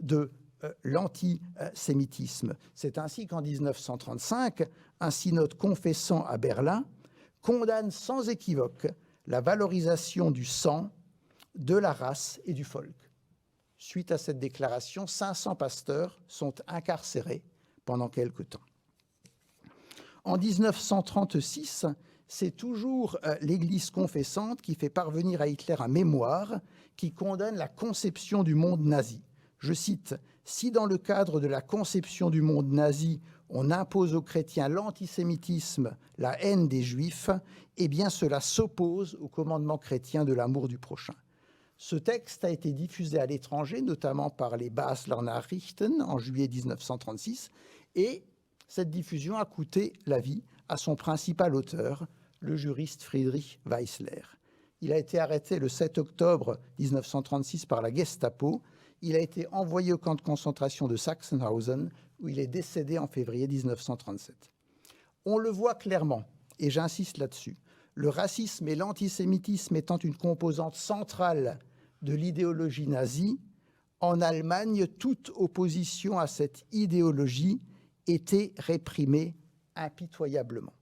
de l'antisémitisme. C'est ainsi qu'en 1935, un synode confessant à Berlin condamne sans équivoque la valorisation du sang, de la race et du folk. Suite à cette déclaration, 500 pasteurs sont incarcérés pendant quelque temps. En 1936, c'est toujours l'Église confessante qui fait parvenir à Hitler un mémoire qui condamne la conception du monde nazi. Je cite: « Si dans le cadre de la conception du monde nazi, on impose aux chrétiens l'antisémitisme, la haine des juifs, eh bien cela s'oppose au commandement chrétien de l'amour du prochain. » Ce texte a été diffusé à l'étranger, notamment par les Basler Nachrichten en juillet 1936, et cette diffusion a coûté la vie à son principal auteur, le juriste Friedrich Weissler. Il a été arrêté le 7 octobre 1936 par la Gestapo. Il a été envoyé au camp de concentration de Sachsenhausen, où il est décédé en février 1937. On le voit clairement, et j'insiste là-dessus, le racisme et l'antisémitisme étant une composante centrale de l'idéologie nazie, en Allemagne, toute opposition à cette idéologie était réprimée impitoyablement.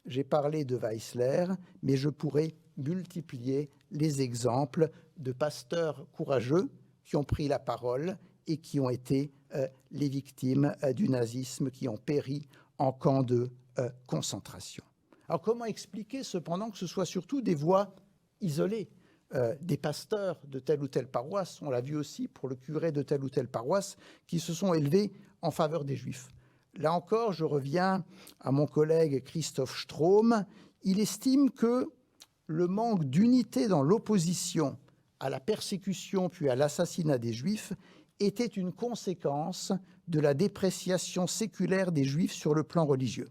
J'ai parlé de Weissler, mais je pourrais multiplier les exemples de pasteurs courageux qui ont pris la parole et qui ont été les victimes du nazisme, qui ont péri en camp de concentration. Alors comment expliquer cependant que ce soit surtout des voix isolées, des pasteurs de telle ou telle paroisse, on l'a vu aussi pour le curé de telle ou telle paroisse, qui se sont élevés en faveur des Juifs. Là encore, je reviens à mon collègue Christoph Strom. Il estime que le manque d'unité dans l'opposition à la persécution puis à l'assassinat des Juifs était une conséquence de la dépréciation séculaire des Juifs sur le plan religieux.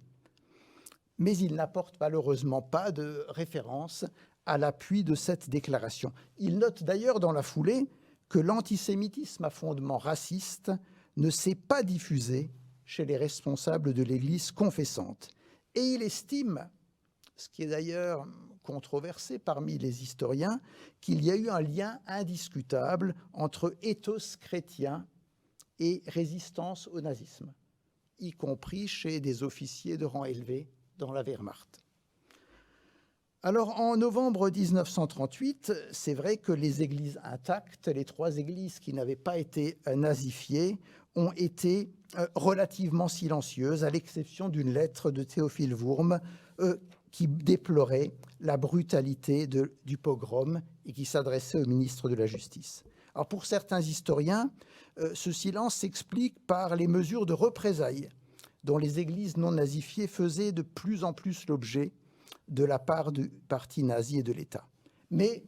Mais il n'apporte malheureusement pas de référence à l'appui de cette déclaration. Il note d'ailleurs dans la foulée que l'antisémitisme à fondement raciste ne s'est pas diffusé chez les responsables de l'Église confessante. Et il estime, ce qui est d'ailleurs controversé parmi les historiens, qu'il y a eu un lien indiscutable entre ethos chrétien et résistance au nazisme, y compris chez des officiers de rang élevé dans la Wehrmacht. Alors, en novembre 1938, c'est vrai que les églises intactes, les 3 églises qui n'avaient pas été nazifiées, ont été relativement silencieuses, à l'exception d'une lettre de Théophile Wurm qui déplorait la brutalité du pogrom et qui s'adressait au ministre de la Justice. Alors, pour certains historiens, ce silence s'explique par les mesures de représailles dont les églises non nazifiées faisaient de plus en plus l'objet de la part du parti nazi et de l'État. Mais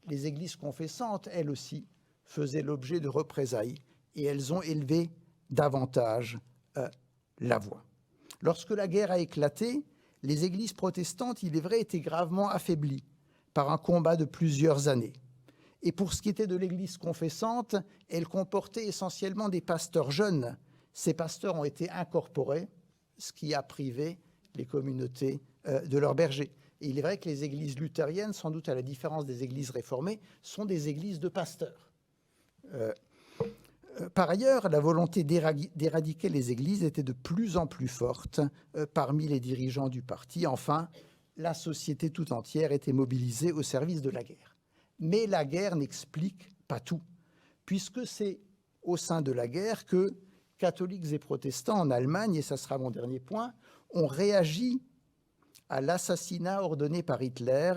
les églises confessantes, elles aussi, faisaient l'objet de représailles et elles ont élevé davantage la voix. Lorsque la guerre a éclaté, les églises protestantes, il est vrai, étaient gravement affaiblies par un combat de plusieurs années. Et pour ce qui était de l'église confessante, elle comportait essentiellement des pasteurs jeunes. Ces pasteurs ont été incorporés, ce qui a privé les communautés de leurs bergers. Et il est vrai que les églises luthériennes, sans doute à la différence des églises réformées, sont des églises de pasteurs. Par ailleurs, la volonté d'éradiquer les églises était de plus en plus forte parmi les dirigeants du parti. Enfin, la société tout entière était mobilisée au service de la guerre. Mais la guerre n'explique pas tout, puisque c'est au sein de la guerre que catholiques et protestants en Allemagne, et ça sera mon dernier point, ont réagi à l'assassinat ordonné par Hitler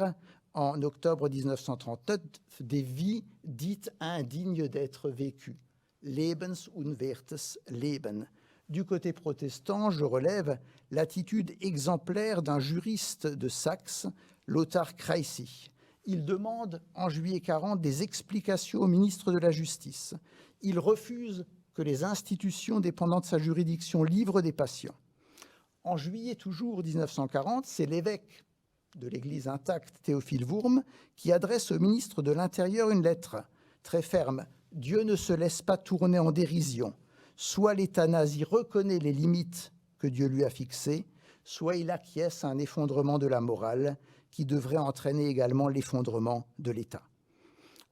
en octobre 1939 des vies dites indignes d'être vécues. Lebensunwertes Leben. Du côté protestant, je relève l'attitude exemplaire d'un juriste de Saxe, Lothar Kreisig. Il demande en juillet 40 des explications au ministre de la Justice. Il refuse que les institutions dépendant de sa juridiction livrent des patients. En juillet toujours 1940, c'est l'évêque de l'Église intacte, Théophile Wurm, qui adresse au ministre de l'Intérieur une lettre très ferme. « Dieu ne se laisse pas tourner en dérision. Soit l'État nazi reconnaît les limites que Dieu lui a fixées, soit il acquiesce à un effondrement de la morale qui devrait entraîner également l'effondrement de l'État. »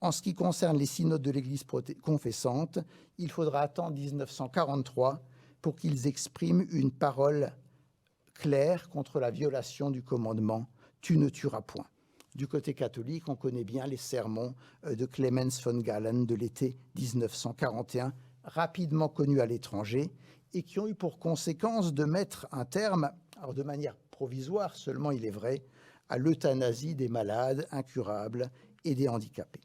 En ce qui concerne les synodes de l'Église confessante, il faudra attendre 1943 pour qu'ils expriment une parole claire contre la violation du commandement « Tu ne tueras point ». Du côté catholique, on connaît bien les sermons de Clemens von Galen de l'été 1941, rapidement connus à l'étranger, et qui ont eu pour conséquence de mettre un terme, alors de manière provisoire seulement il est vrai, à l'euthanasie des malades incurables et des handicapés.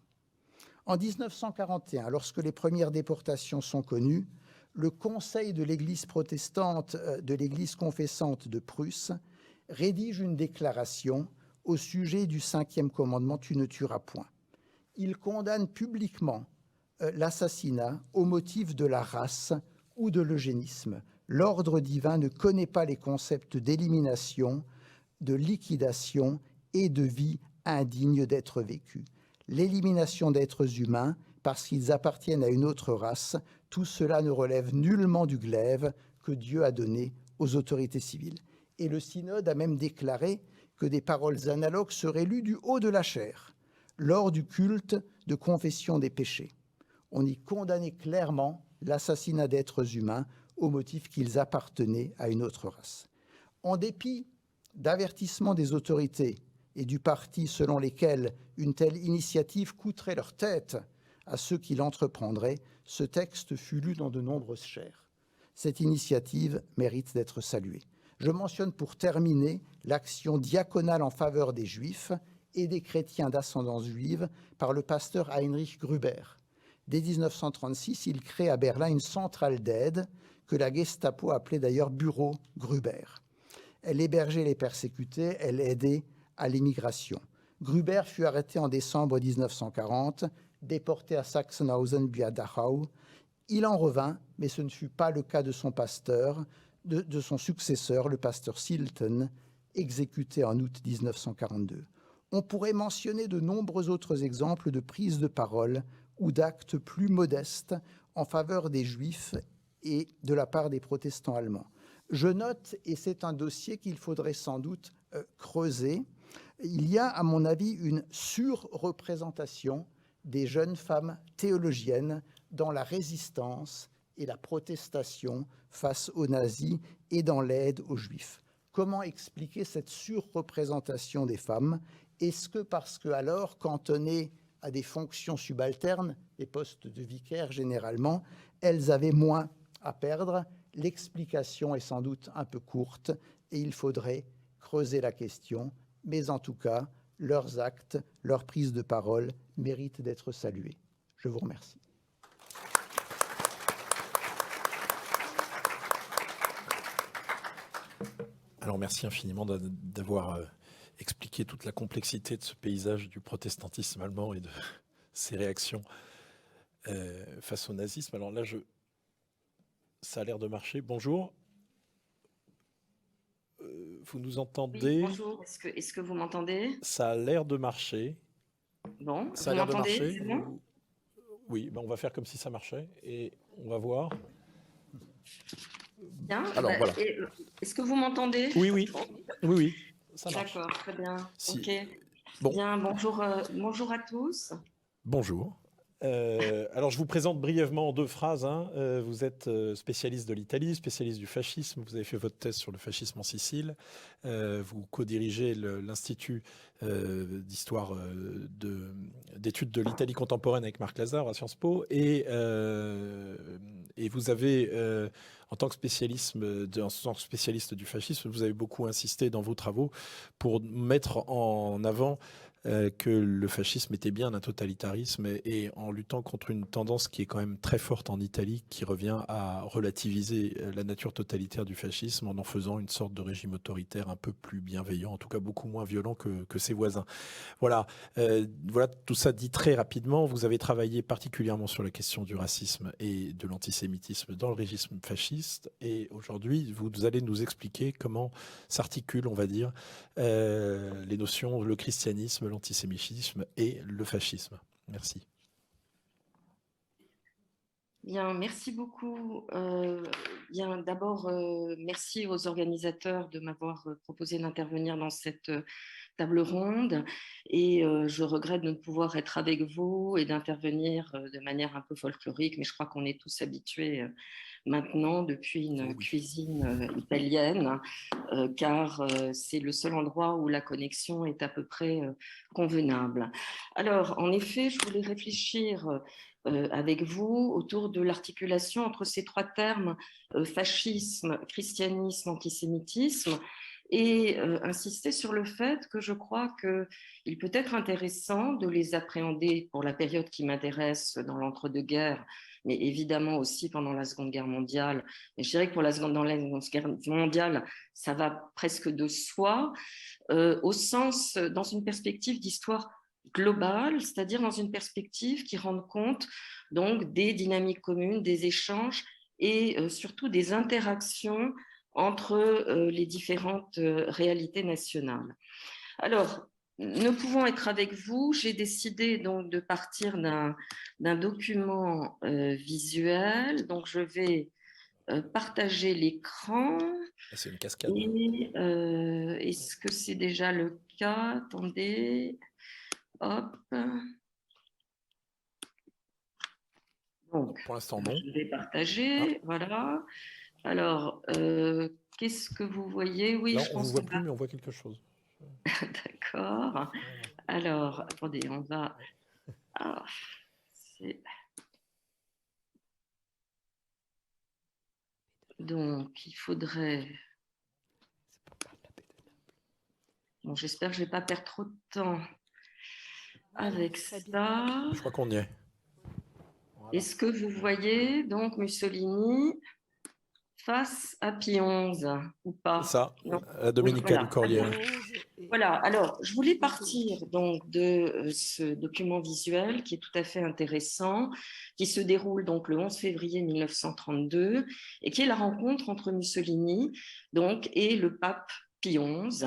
En 1941, lorsque les premières déportations sont connues, le Conseil de l'Église protestante de l'Église confessante de Prusse rédige une déclaration au sujet du 5e commandement « Tu ne tueras point ». Il condamne publiquement l'assassinat au motif de la race ou de l'eugénisme. L'ordre divin ne connaît pas les concepts d'élimination, de liquidation et de vie indigne d'être vécue. L'élimination d'êtres humains parce qu'ils appartiennent à une autre race, tout cela ne relève nullement du glaive que Dieu a donné aux autorités civiles. Et le synode a même déclaré que des paroles analogues seraient lues du haut de la chaire lors du culte de confession des péchés. On y condamnait clairement l'assassinat d'êtres humains au motif qu'ils appartenaient à une autre race. En dépit d'avertissements des autorités et du parti selon lesquels une telle initiative coûterait leur tête à ceux qui l'entreprendraient, ce texte fut lu dans de nombreuses chaires. Cette initiative mérite d'être saluée. Je mentionne pour terminer l'action diaconale en faveur des Juifs et des chrétiens d'ascendance juive par le pasteur Heinrich Gruber. Dès 1936, il crée à Berlin une centrale d'aide que la Gestapo appelait d'ailleurs Bureau Gruber. Elle hébergeait les persécutés, elle aidait à l'émigration. Gruber fut arrêté en décembre 1940, déporté à Sachsenhausen puis à Dachau, Il en revint, mais ce ne fut pas le cas de son pasteur, de son successeur, le pasteur Silton, exécuté en août 1942. On pourrait mentionner de nombreux autres exemples de prises de parole ou d'actes plus modestes en faveur des Juifs et de la part des protestants allemands. Je note, et c'est un dossier qu'il faudrait sans doute creuser, il y a, à mon avis, une surreprésentation des jeunes femmes théologiennes dans la résistance et la protestation face aux nazis et dans l'aide aux Juifs. Comment expliquer cette surreprésentation des femmes? Est-ce que parce que, alors, cantonnées à des fonctions subalternes, des postes de vicaire généralement, elles avaient moins à perdre? L'explication est sans doute un peu courte et il faudrait creuser la question, mais en tout cas, leurs actes, leur prise de parole méritent d'être salués. Je vous remercie. Alors merci infiniment d'avoir expliqué toute la complexité de ce paysage du protestantisme allemand et de ses réactions face au nazisme. Alors là, ça a l'air de marcher. Bonjour. Vous nous entendez? Oui, bonjour, est-ce que vous m'entendez? Ça a l'air de marcher. Bon, Ça a vous l'air de m'entendez? marcher. C'est bon? Oui, ben on va faire comme si ça marchait et on va voir. Bien. Alors, voilà. Est-ce que vous m'entendez? Oui, ça marche. D'accord, très bien. Si. Ok. Bon. Bien, bonjour à tous. Bonjour. Alors, je vous présente brièvement en 2 phrases. Vous êtes spécialiste de l'Italie, spécialiste du fascisme. Vous avez fait votre thèse sur le fascisme en Sicile. Vous co-dirigez l'Institut d'histoire d'études de l'Italie contemporaine avec Marc Lazare à Sciences Po. Et vous avez, en tant que spécialiste du fascisme, vous avez beaucoup insisté dans vos travaux pour mettre en avant que le fascisme était bien un totalitarisme et en luttant contre une tendance qui est quand même très forte en Italie, qui revient à relativiser la nature totalitaire du fascisme en faisant une sorte de régime autoritaire un peu plus bienveillant, en tout cas beaucoup moins violent que ses voisins. Voilà, tout ça dit très rapidement. Vous avez travaillé particulièrement sur la question du racisme et de l'antisémitisme dans le régime fasciste et aujourd'hui, vous allez nous expliquer comment s'articulent, on va dire, les notions, le christianisme, l'antisémitisme et le fascisme. Merci. Bien, merci beaucoup. Bien, d'abord, merci aux organisateurs de m'avoir proposé d'intervenir dans cette table ronde et je regrette de ne pouvoir être avec vous et d'intervenir de manière un peu folklorique, mais je crois qu'on est tous habitués maintenant depuis une cuisine italienne, car c'est le seul endroit où la connexion est à peu près convenable. Alors, en effet, je voulais réfléchir avec vous autour de l'articulation entre ces 3 termes, fascisme, christianisme, antisémitisme, et insister sur le fait que je crois qu'il peut être intéressant de les appréhender pour la période qui m'intéresse dans l'entre-deux-guerres, mais évidemment aussi pendant la Seconde Guerre mondiale. Et je dirais que pour la Seconde Guerre mondiale, ça va presque de soi, au sens, dans une perspective d'histoire globale, c'est-à-dire dans une perspective qui rende compte donc des dynamiques communes, des échanges et surtout des interactions entre les différentes réalités nationales. Alors, ne pouvant être avec vous, j'ai décidé donc de partir d'un document visuel. Donc, je vais partager l'écran. C'est une cascade. Est-ce que c'est déjà le cas? Attendez. Hop. Donc, pour l'instant, non. Je vais partager. Voilà. Alors, qu'est-ce que vous voyez? Oui, non, je pense on ne vous voit plus, mais on voit quelque chose. D'accord. Alors, attendez, on va... Alors, donc, il faudrait... Bon, j'espère que je ne vais pas perdre trop de temps avec ça. Je crois qu'on y est. Voilà. Est-ce que vous voyez donc Mussolini face à Pie XI ou pas? C'est ça, la Dominica du Corriere. Voilà, alors je voulais partir donc de ce document visuel qui est tout à fait intéressant, qui se déroule donc le 11 février 1932 et qui est la rencontre entre Mussolini donc, et le pape Pie XI.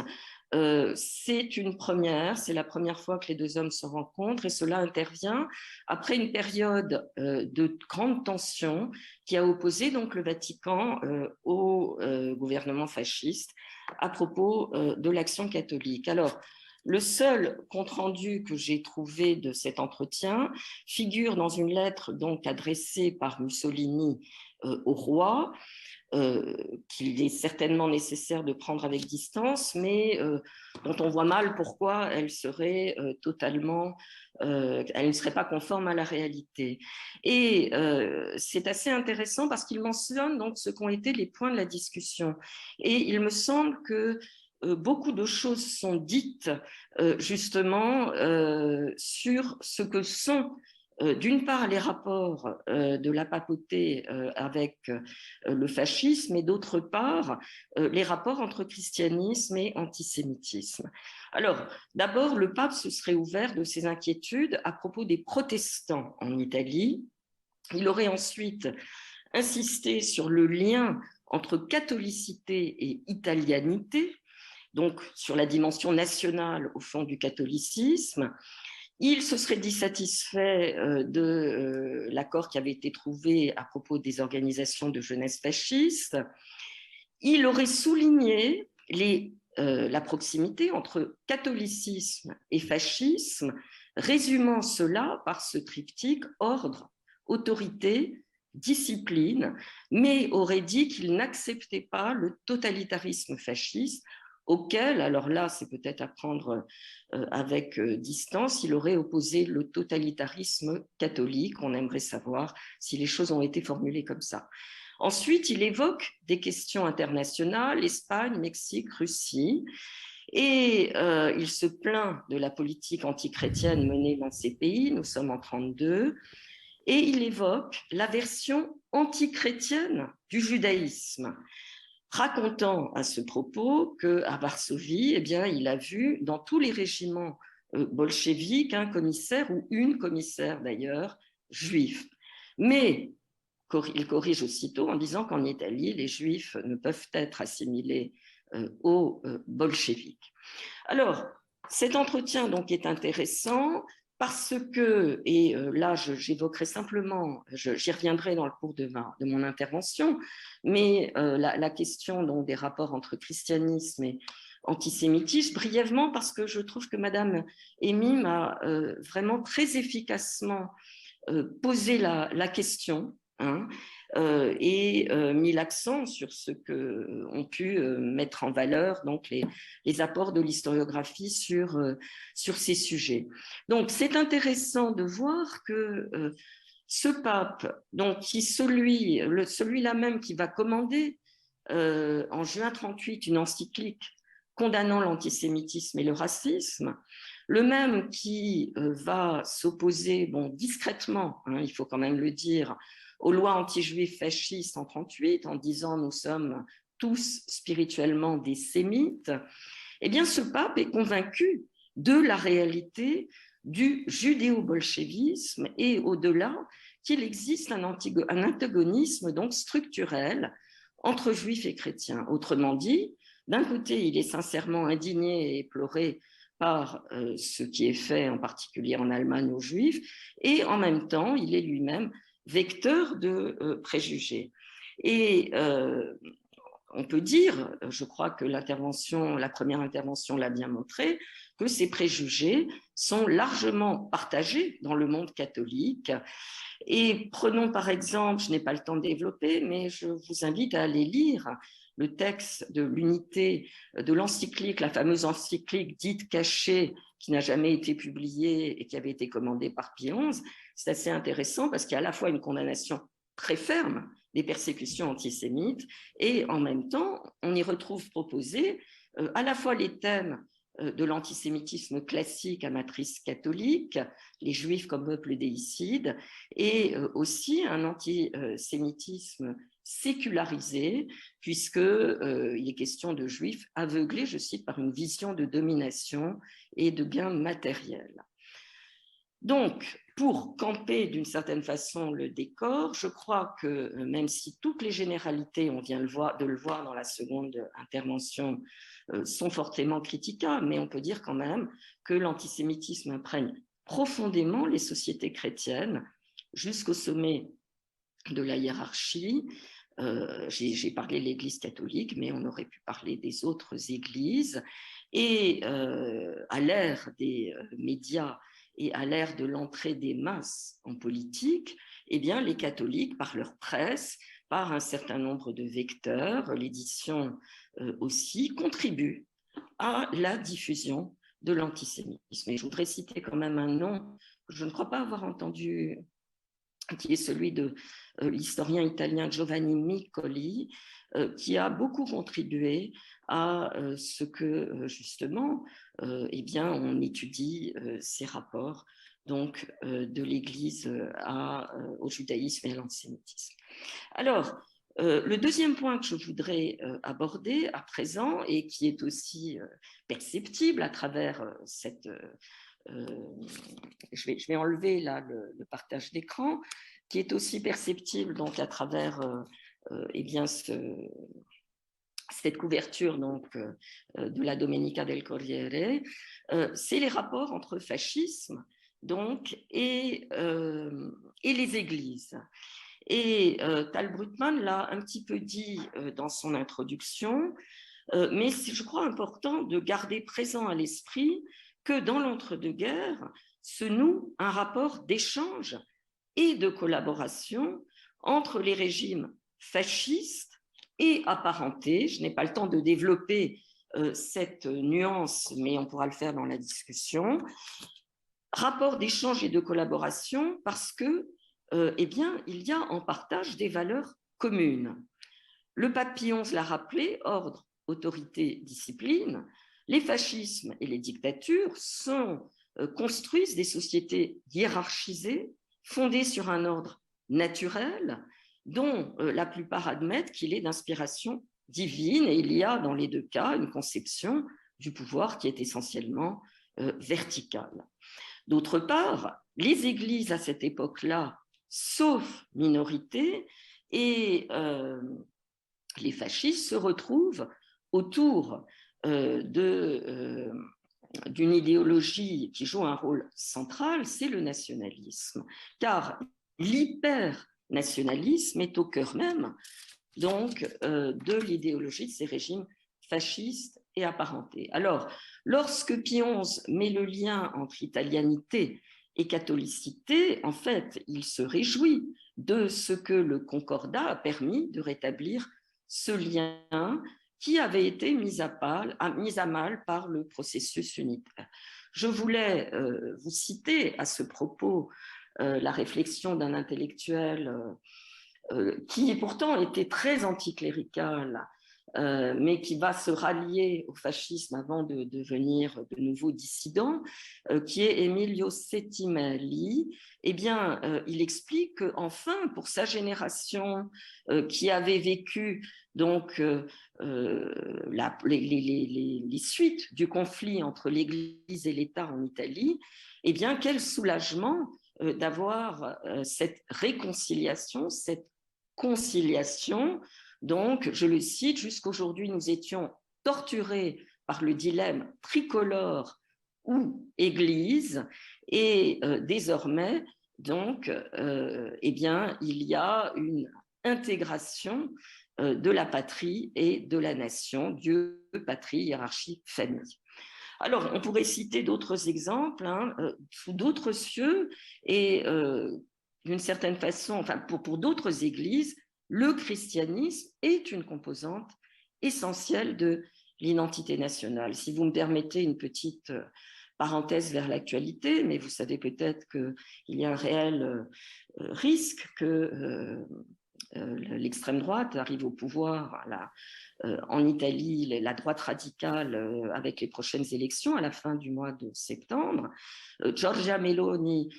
C'est une première, c'est la première fois que les deux hommes se rencontrent et cela intervient après une période de grande tension qui a opposé donc le Vatican au gouvernement fasciste à propos de l'Action catholique. Alors, le seul compte-rendu que j'ai trouvé de cet entretien figure dans une lettre donc adressée par Mussolini au roi, qu'il est certainement nécessaire de prendre avec distance, mais dont on voit mal pourquoi elle serait totalement, elle ne serait pas conforme à la réalité. Et c'est assez intéressant parce qu'il mentionne donc ce qu'ont été les points de la discussion. Et il me semble que beaucoup de choses sont dites justement sur ce que sont d'une part les rapports de la papauté avec le fascisme et d'autre part les rapports entre christianisme et antisémitisme. Alors, d'abord, le pape se serait ouvert de ses inquiétudes à propos des protestants en Italie. Il aurait ensuite insisté sur le lien entre catholicité et italianité, donc sur la dimension nationale au fond du catholicisme. Il se serait dit satisfait de l'accord qui avait été trouvé à propos des organisations de jeunesse fascistes. Il aurait souligné la proximité entre catholicisme et fascisme, résumant cela par ce triptyque ordre, autorité, discipline, mais aurait dit qu'il n'acceptait pas le totalitarisme fasciste auquel, alors là, c'est peut-être à prendre avec distance, il aurait opposé le totalitarisme catholique. On aimerait savoir si les choses ont été formulées comme ça. Ensuite, il évoque des questions internationales, Espagne, Mexique, Russie, et il se plaint de la politique antichrétienne menée dans ces pays, nous sommes en 1932, et il évoque la version antichrétienne du judaïsme, racontant à ce propos qu'à Varsovie, eh bien, il a vu dans tous les régiments bolcheviques un commissaire ou une commissaire d'ailleurs juif. Mais il corrige aussitôt en disant qu'en Italie, les juifs ne peuvent être assimilés aux bolcheviques. Alors, cet entretien donc est intéressant parce que, et là j'évoquerai simplement, j'y reviendrai dans le cours de mon intervention, mais la question donc, des rapports entre christianisme et antisémitisme, brièvement parce que je trouve que Madame Amy m'a vraiment très efficacement posé la question, hein, et mis l'accent sur ce qu'ont pu mettre en valeur donc les apports de l'historiographie sur ces sujets. Donc, c'est intéressant de voir que ce pape, donc, celui-là même qui va commander en juin 1938 une encyclique condamnant l'antisémitisme et le racisme, le même qui va s'opposer, bon, discrètement, hein, il faut quand même le dire, aux lois anti-juives fascistes en 1938, en disant nous sommes tous spirituellement des sémites, eh bien ce pape est convaincu de la réalité du judéo-bolchevisme et au-delà qu'il existe un antagonisme donc structurel entre juifs et chrétiens. Autrement dit, d'un côté, il est sincèrement indigné et éploré par ce qui est fait en particulier en Allemagne aux juifs, et en même temps, il est lui-même vecteur de préjugés. Et on peut dire, je crois que la première intervention l'a bien montré, que ces préjugés sont largement partagés dans le monde catholique. Et prenons par exemple, je n'ai pas le temps de développer, mais je vous invite à aller lire le texte de l'unité de l'encyclique, la fameuse encyclique dite cachée, qui n'a jamais été publiée et qui avait été commandée par Pie XI. C'est assez intéressant parce qu'il y a à la fois une condamnation très ferme des persécutions antisémites et en même temps, on y retrouve proposés à la fois les thèmes de l'antisémitisme classique à matrice catholique, les Juifs comme peuple déicide, et aussi un antisémitisme sécularisé, puisqu'il est question de Juifs aveuglés, je cite, par une vision de domination et de gain matériel. Donc, pour camper d'une certaine façon le décor, je crois que même si toutes les généralités, on vient de le voir dans la seconde intervention, sont fortement critiquables, mais on peut dire quand même que l'antisémitisme imprègne profondément les sociétés chrétiennes jusqu'au sommet de la hiérarchie. J'ai parlé de l'Église catholique, mais on aurait pu parler des autres églises. Et à l'ère des médias et à l'ère de l'entrée des masses en politique, eh bien, les catholiques, par leur presse, par un certain nombre de vecteurs, l'édition aussi, contribuent à la diffusion de l'antisémitisme. Et je voudrais citer quand même un nom que je ne crois pas avoir entendu, qui est celui de l'historien italien Giovanni Miccoli, qui a beaucoup contribué à ce que, justement, eh bien, on étudie ces rapports donc, de l'Église au judaïsme et à l'antisémitisme. Alors, le deuxième point que je voudrais aborder à présent, et qui est aussi perceptible à travers cette... je vais enlever là le partage d'écran, qui est aussi perceptible donc, à travers eh bien, cette couverture donc, de la Domenica del Corriere, c'est les rapports entre fascisme donc, et les églises. Et Tal Brugmann l'a un petit peu dit dans son introduction, mais c'est, je crois, important de garder présent à l'esprit que dans l'entre-deux-guerres se noue un rapport d'échange et de collaboration entre les régimes fascistes et apparentés. Je n'ai pas le temps de développer cette nuance, mais on pourra le faire dans la discussion. Rapport d'échange et de collaboration parce que, eh bien, il y a en partage des valeurs communes. Le pape Pie XI l'a rappelé, ordre, autorité, discipline. Les fascismes et les dictatures construisent des sociétés hiérarchisées, fondées sur un ordre naturel, dont la plupart admettent qu'il est d'inspiration divine, et il y a dans les deux cas une conception du pouvoir qui est essentiellement verticale. D'autre part, les églises à cette époque-là, sauf minorité, et les fascistes se retrouvent autour d'une idéologie qui joue un rôle central, c'est le nationalisme, car l'hypernationalisme est au cœur même donc, de l'idéologie de ces régimes fascistes et apparentés. Alors, lorsque Pie XI met le lien entre italianité et catholicité, en fait, il se réjouit de ce que le Concordat a permis de rétablir ce lien qui avait été mis à mal par le processus unitaire. Je voulais vous citer à ce propos la réflexion d'un intellectuel qui pourtant était très anticlérical, mais qui va se rallier au fascisme avant de devenir de nouveau dissident, qui est Emilio Settimelli. Eh bien, il explique qu'enfin, pour sa génération qui avait vécu donc, les suites du conflit entre l'Église et l'État en Italie, eh bien, quel soulagement d'avoir cette réconciliation, cette conciliation. Donc, je le cite, jusqu'aujourd'hui, nous étions torturés par le dilemme tricolore ou Église, et désormais, donc, eh bien, il y a une intégration de la patrie et de la nation, Dieu, patrie, hiérarchie, famille. Alors, on pourrait citer d'autres exemples, sous d'autres cieux, et d'une certaine façon, enfin, pour d'autres églises, le christianisme est une composante essentielle de l'identité nationale. Si vous me permettez une petite parenthèse vers l'actualité, mais vous savez peut-être qu'il y a un réel risque que l'extrême droite arrive au pouvoir en Italie, la droite radicale avec les prochaines élections à la fin du mois de septembre, Giorgia Meloni,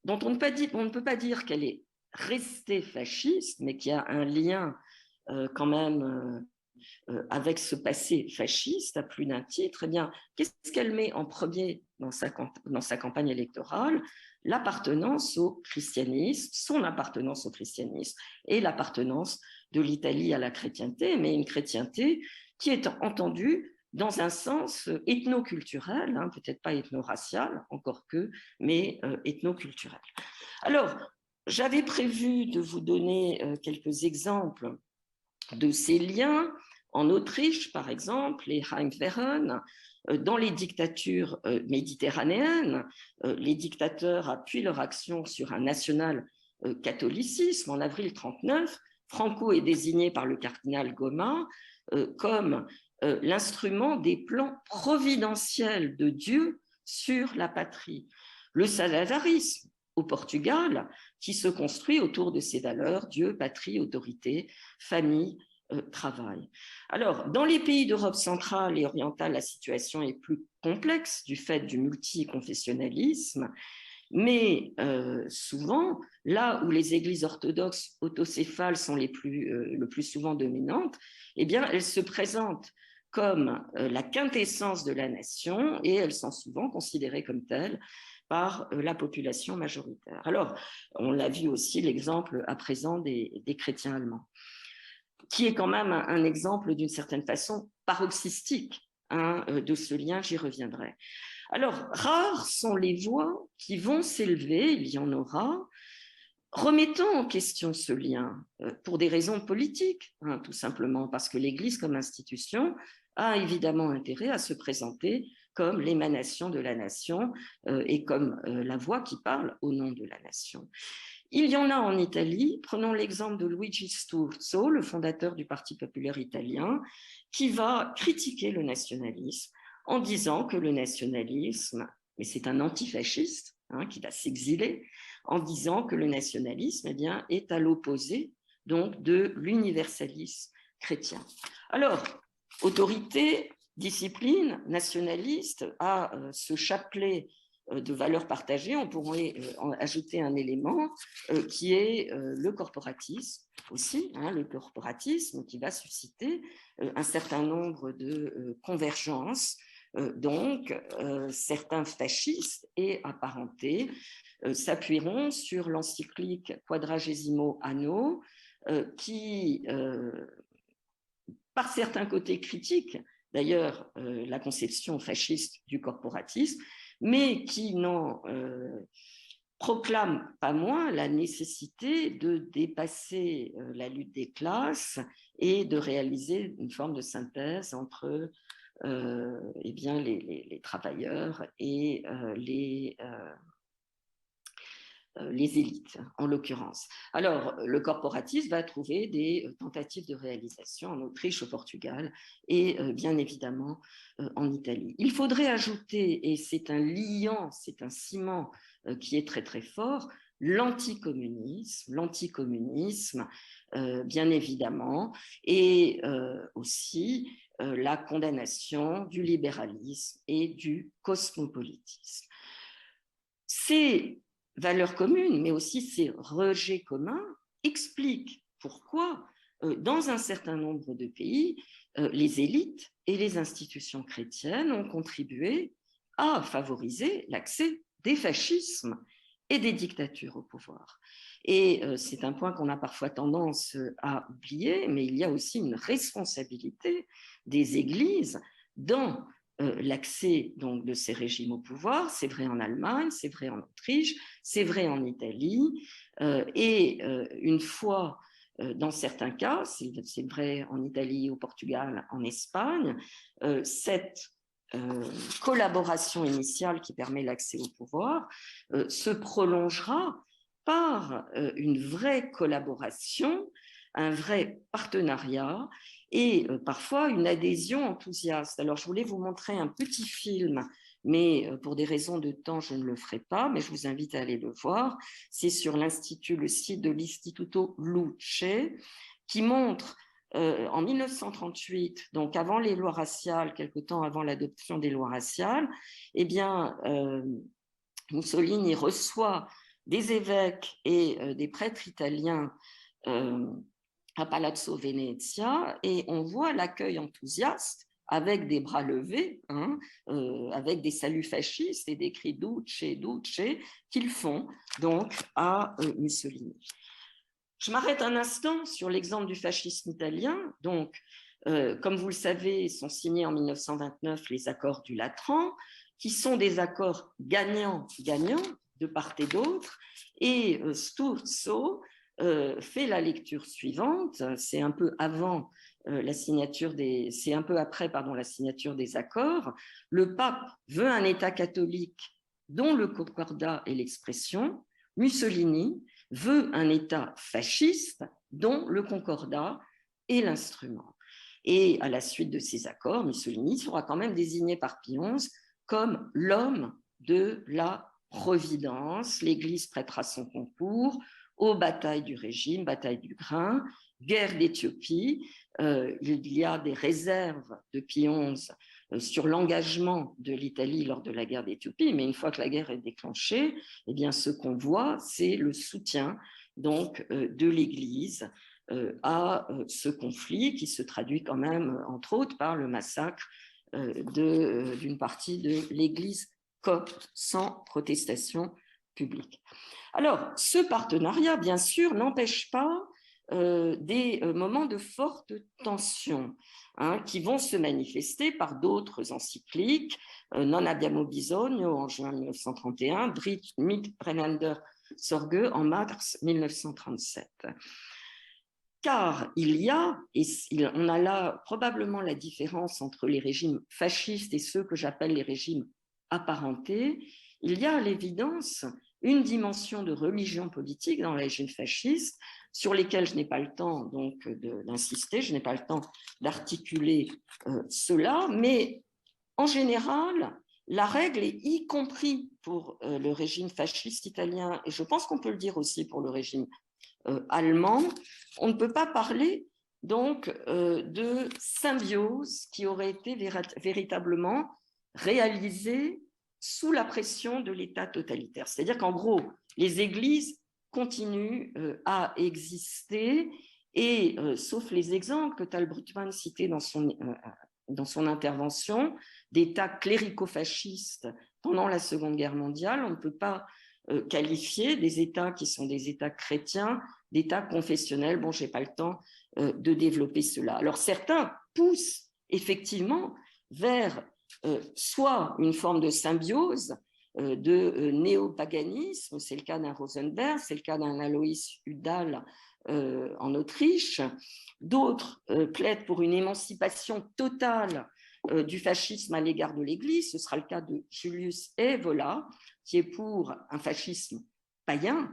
dont on ne peut pas dire qu'elle est restée fasciste, mais qui a un lien quand même avec ce passé fasciste à plus d'un titre, eh bien, qu'est-ce qu'elle met en premier dans sa campagne électorale? L'appartenance au christianisme, son appartenance au christianisme et l'appartenance de l'Italie à la chrétienté, mais une chrétienté qui est entendue dans un sens ethnoculturel, hein, peut-être pas ethno-racial, encore que, mais ethnoculturel. Alors, j'avais prévu de vous donner quelques exemples de ces liens. En Autriche, par exemple, les Heimwehren, dans les dictatures méditerranéennes, les dictateurs appuient leur action sur un national-catholicisme. En avril 1939, Franco est désigné par le cardinal Goma comme l'instrument des plans providentiels de Dieu sur la patrie. Le saladarisme au Portugal, qui se construit autour de ces valeurs, Dieu, patrie, autorité, famille, travail. Alors, dans les pays d'Europe centrale et orientale, la situation est plus complexe du fait du multiconfessionnalisme, mais souvent, là où les églises orthodoxes autocéphales sont le plus souvent dominantes, eh bien, elles se présentent comme la quintessence de la nation et elles sont souvent considérées comme telles par la population majoritaire. Alors, on l'a vu aussi, l'exemple à présent des chrétiens allemands, qui est quand même un exemple d'une certaine façon paroxystique hein, de ce lien, j'y reviendrai. Alors, rares sont les voix qui vont s'élever, il y en aura, remettant en question ce lien pour des raisons politiques, hein, tout simplement parce que l'Église comme institution a évidemment intérêt à se présenter comme l'émanation de la nation et comme la voix qui parle au nom de la nation. Il y en a en Italie, prenons l'exemple de Luigi Sturzo, le fondateur du Parti populaire italien, qui va critiquer le nationalisme en disant que le nationalisme, mais c'est un antifasciste hein, qui va s'exiler, en disant que le nationalisme eh bien, est à l'opposé donc de l'universalisme chrétien. Alors, autorité, discipline, nationaliste, à ce chapelet de valeurs partagées, on pourrait ajouter un élément qui est le corporatisme aussi, hein, le corporatisme qui va susciter un certain nombre de convergences. Donc, certains fascistes et apparentés s'appuieront sur l'encyclique Quadragesimo Anno qui, par certains côtés critiques, d'ailleurs, la conception fasciste du corporatisme, mais qui n'en proclame pas moins la nécessité de dépasser la lutte des classes et de réaliser une forme de synthèse entre eh bien, les travailleurs et les élites, en l'occurrence. Alors, le corporatisme va trouver des tentatives de réalisation en Autriche, au Portugal et bien évidemment en Italie. Il faudrait ajouter, et c'est un liant, c'est un ciment qui est très très fort, l'anticommunisme, bien évidemment, et aussi la condamnation du libéralisme et du cosmopolitisme. Ces valeurs communes, mais aussi ces rejets communs, expliquent pourquoi, dans un certain nombre de pays, les élites et les institutions chrétiennes ont contribué à favoriser l'accès des fascismes et des dictatures au pouvoir. Et c'est un point qu'on a parfois tendance à oublier, mais il y a aussi une responsabilité des églises dans l'accès donc de ces régimes au pouvoir. C'est vrai en Allemagne, c'est vrai en Autriche, c'est vrai en Italie. Et une fois, dans certains cas, c'est vrai en Italie, au Portugal, en Espagne, cette collaboration initiale qui permet l'accès au pouvoir se prolongera par une vraie collaboration, un vrai partenariat et parfois une adhésion enthousiaste. Alors, je voulais vous montrer un petit film mais pour des raisons de temps, je ne le ferai pas, mais je vous invite à aller le voir. C'est sur le site de l'Istituto Luce, qui montre en 1938, donc avant les lois raciales, quelque temps avant l'adoption des lois raciales, eh bien, Mussolini reçoit des évêques et des prêtres italiens à Palazzo Venezia, et on voit l'accueil enthousiaste avec des bras levés, avec des saluts fascistes et des cris Duce, Duce, qu'ils font donc à Mussolini. Je m'arrête un instant sur l'exemple du fascisme italien. Donc, comme vous le savez, sont signés en 1929 les accords du Latran, qui sont des accords gagnants-gagnants de part et d'autre. Et Sturzo fait la lecture suivante. C'est un peu avant la signature c'est un peu après, la signature des accords. Le pape veut un État catholique dont le concordat est l'expression. Mussolini veut un État fasciste dont le concordat est l'instrument. Et à la suite de ces accords, Mussolini sera quand même désigné par Pie XI comme l'homme de la providence. L'Église prêtera son concours aux batailles du régime, bataille du grain, guerre d'Éthiopie. Il y a des réserves de Pie XI sur l'engagement de l'Italie lors de la guerre d'Éthiopie, mais une fois que la guerre est déclenchée, eh bien, ce qu'on voit, c'est le soutien donc, de l'Église à ce conflit qui se traduit quand même, entre autres, par le massacre d'une partie de l'Église copte sans protestation publique. Alors, ce partenariat, bien sûr, n'empêche pas des moments de forte tension qui vont se manifester par d'autres encycliques, Non abbiamo bisogno en juin 1931, Dritt miteinander Sorge en mars 1937. Car il y a, et on a là probablement la différence entre les régimes fascistes et ceux que j'appelle les régimes apparentés, il y a à l'évidence une dimension de religion politique dans les régimes fascistes sur lesquels je n'ai pas le temps donc d'insister, je n'ai pas le temps d'articuler cela, mais en général, la règle est, y compris pour le régime fasciste italien, et je pense qu'on peut le dire aussi pour le régime allemand, on ne peut pas parler donc de symbiose qui aurait été véritablement réalisée sous la pression de l'État totalitaire. C'est-à-dire qu'en gros, les églises continuent à exister et, sauf les exemples que Tal Brugman citait dans son intervention, d'États clérico-fascistes pendant la Seconde Guerre mondiale, on ne peut pas qualifier des États qui sont des États chrétiens, d'États confessionnels. Bon, je n'ai pas le temps de développer cela. Alors, certains poussent effectivement vers soit une forme de symbiose, de néopaganisme, c'est le cas d'un Rosenberg, c'est le cas d'un Alois Udall en Autriche. D'autres plaident pour une émancipation totale du fascisme à l'égard de l'Église. Ce sera le cas de Julius Evola, qui est pour un fascisme païen,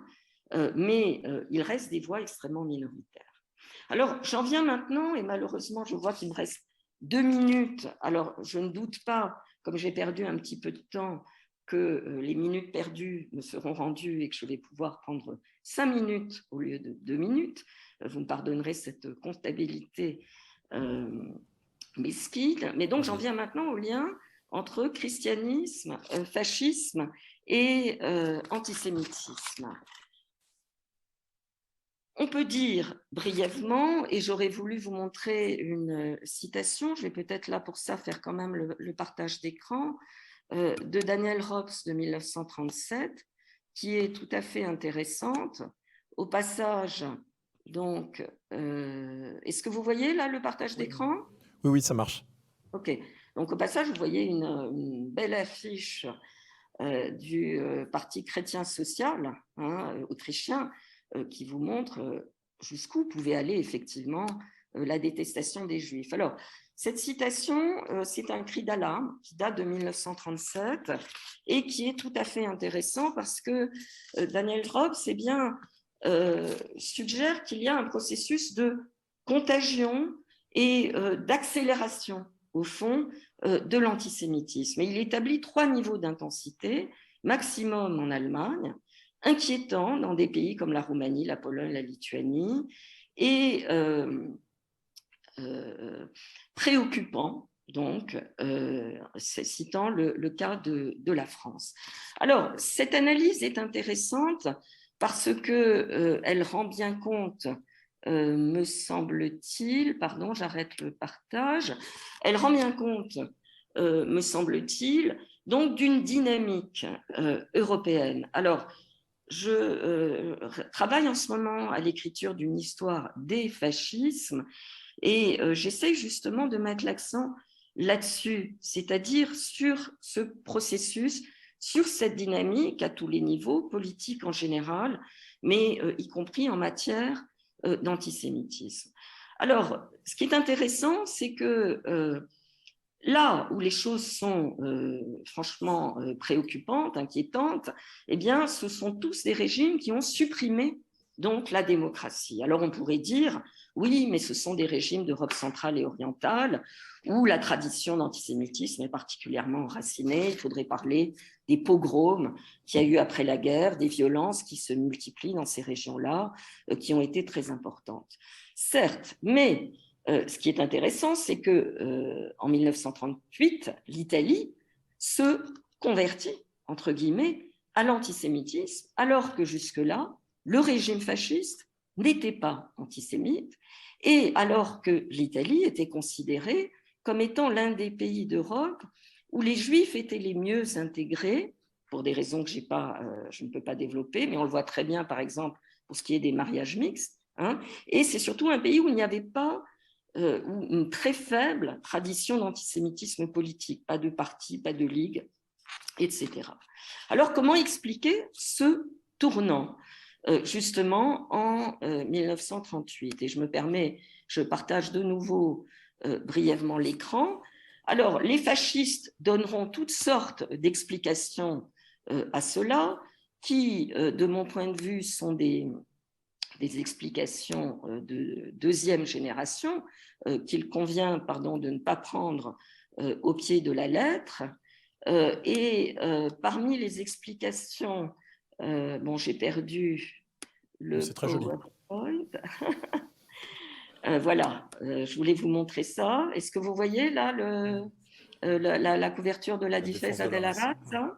mais il reste des voix extrêmement minoritaires. Alors, j'en viens maintenant, et malheureusement, je vois qu'il me reste 2 minutes. Alors, je ne doute pas, comme j'ai perdu un petit peu de temps, que les minutes perdues me seront rendues et que je vais pouvoir prendre 5 minutes au lieu de 2 minutes. Vous me pardonnerez cette comptabilité mesquine. Mais donc, j'en viens maintenant au lien entre christianisme, fascisme et antisémitisme. On peut dire brièvement, et j'aurais voulu vous montrer une citation, je vais peut-être là pour ça faire quand même le partage d'écran, de Daniel Robs de 1937, qui est tout à fait intéressante. Au passage, donc, est-ce que vous voyez là le partage d'écran ? Oui, ça marche. Ok, donc au passage, vous voyez une belle affiche du Parti chrétien social autrichien, qui vous montre jusqu'où pouvait aller effectivement la détestation des Juifs. Alors, cette citation, c'est un cri d'alarme qui date de 1937 et qui est tout à fait intéressant parce que Daniel Robs suggère qu'il y a un processus de contagion et d'accélération au fond, de l'antisémitisme. Et il établit 3 niveaux d'intensité, maximum en Allemagne, inquiétant dans des pays comme la Roumanie, la Pologne, la Lituanie, et préoccupant, donc, citant le cas de la France. Alors, cette analyse est intéressante parce qu'elle rend bien compte, me semble-t-il, pardon, j'arrête le partage, elle rend bien compte, me semble-t-il, donc d'une dynamique européenne. Alors, je travaille en ce moment à l'écriture d'une histoire des fascismes et j'essaie justement de mettre l'accent là-dessus, c'est-à-dire sur ce processus, sur cette dynamique à tous les niveaux, politique en général, mais y compris en matière d'antisémitisme. Alors, ce qui est intéressant, c'est que là où les choses sont franchement préoccupantes, inquiétantes, eh bien, ce sont tous des régimes qui ont supprimé donc la démocratie. Alors on pourrait dire, oui, mais ce sont des régimes d'Europe centrale et orientale où la tradition d'antisémitisme est particulièrement enracinée. Il faudrait parler des pogroms qu'il y a eu après la guerre, des violences qui se multiplient dans ces régions-là, qui ont été très importantes. Certes, mais ce qui est intéressant, c'est qu'en 1938, l'Italie se convertit, entre guillemets, à l'antisémitisme, alors que jusque-là, le régime fasciste n'était pas antisémite, et alors que l'Italie était considérée comme étant l'un des pays d'Europe où les Juifs étaient les mieux intégrés, pour des raisons que je ne peux pas développer, mais on le voit très bien, par exemple, pour ce qui est des mariages mixtes, hein, et c'est surtout un pays où il n'y avait pas une très faible tradition d'antisémitisme politique, pas de parti, pas de ligue, etc. Alors, comment expliquer ce tournant justement en 1938? Et je partage de nouveau brièvement l'écran. Alors, les fascistes donneront toutes sortes d'explications à cela, qui, de mon point de vue, sont des explications de deuxième génération qu'il convient de ne pas prendre au pied de la lettre. Et parmi les explications, bon, j'ai perdu le PowerPoint. Voilà, je voulais vous montrer ça. Est-ce que vous voyez là la couverture de la Difesa della Razza?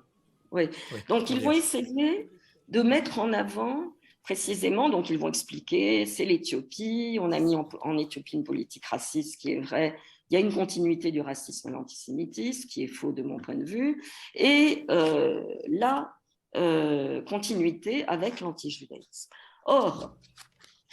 Oui. Donc, ils vont essayer de mettre en avant précisément, donc ils vont expliquer, c'est l'Éthiopie, on a mis en Éthiopie une politique raciste qui est vraie, il y a une continuité du racisme et de l'antisémitisme, qui est faux de mon point de vue, et la continuité avec l'antijudaïsme. Or,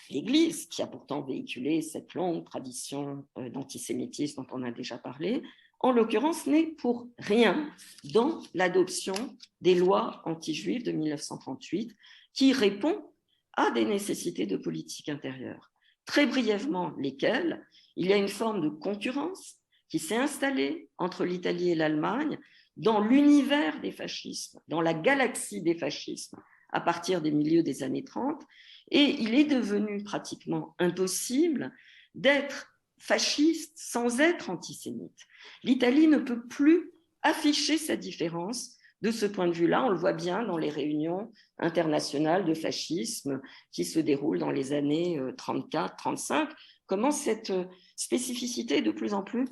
l'Église, qui a pourtant véhiculé cette longue tradition d'antisémitisme dont on a déjà parlé, en l'occurrence, n'est pour rien dans l'adoption des lois anti-juives de 1938, qui répond à des nécessités de politique intérieure. Très brièvement, lesquelles? Il y a une forme de concurrence qui s'est installée entre l'Italie et l'Allemagne dans l'univers des fascismes, dans la galaxie des fascismes, à partir des milieux des années 30, et il est devenu pratiquement impossible d'être fasciste sans être antisémite. L'Italie ne peut plus afficher sa différence. De ce point de vue-là, on le voit bien dans les réunions internationales de fascisme qui se déroulent dans les années 34-35, comment cette spécificité est de plus en plus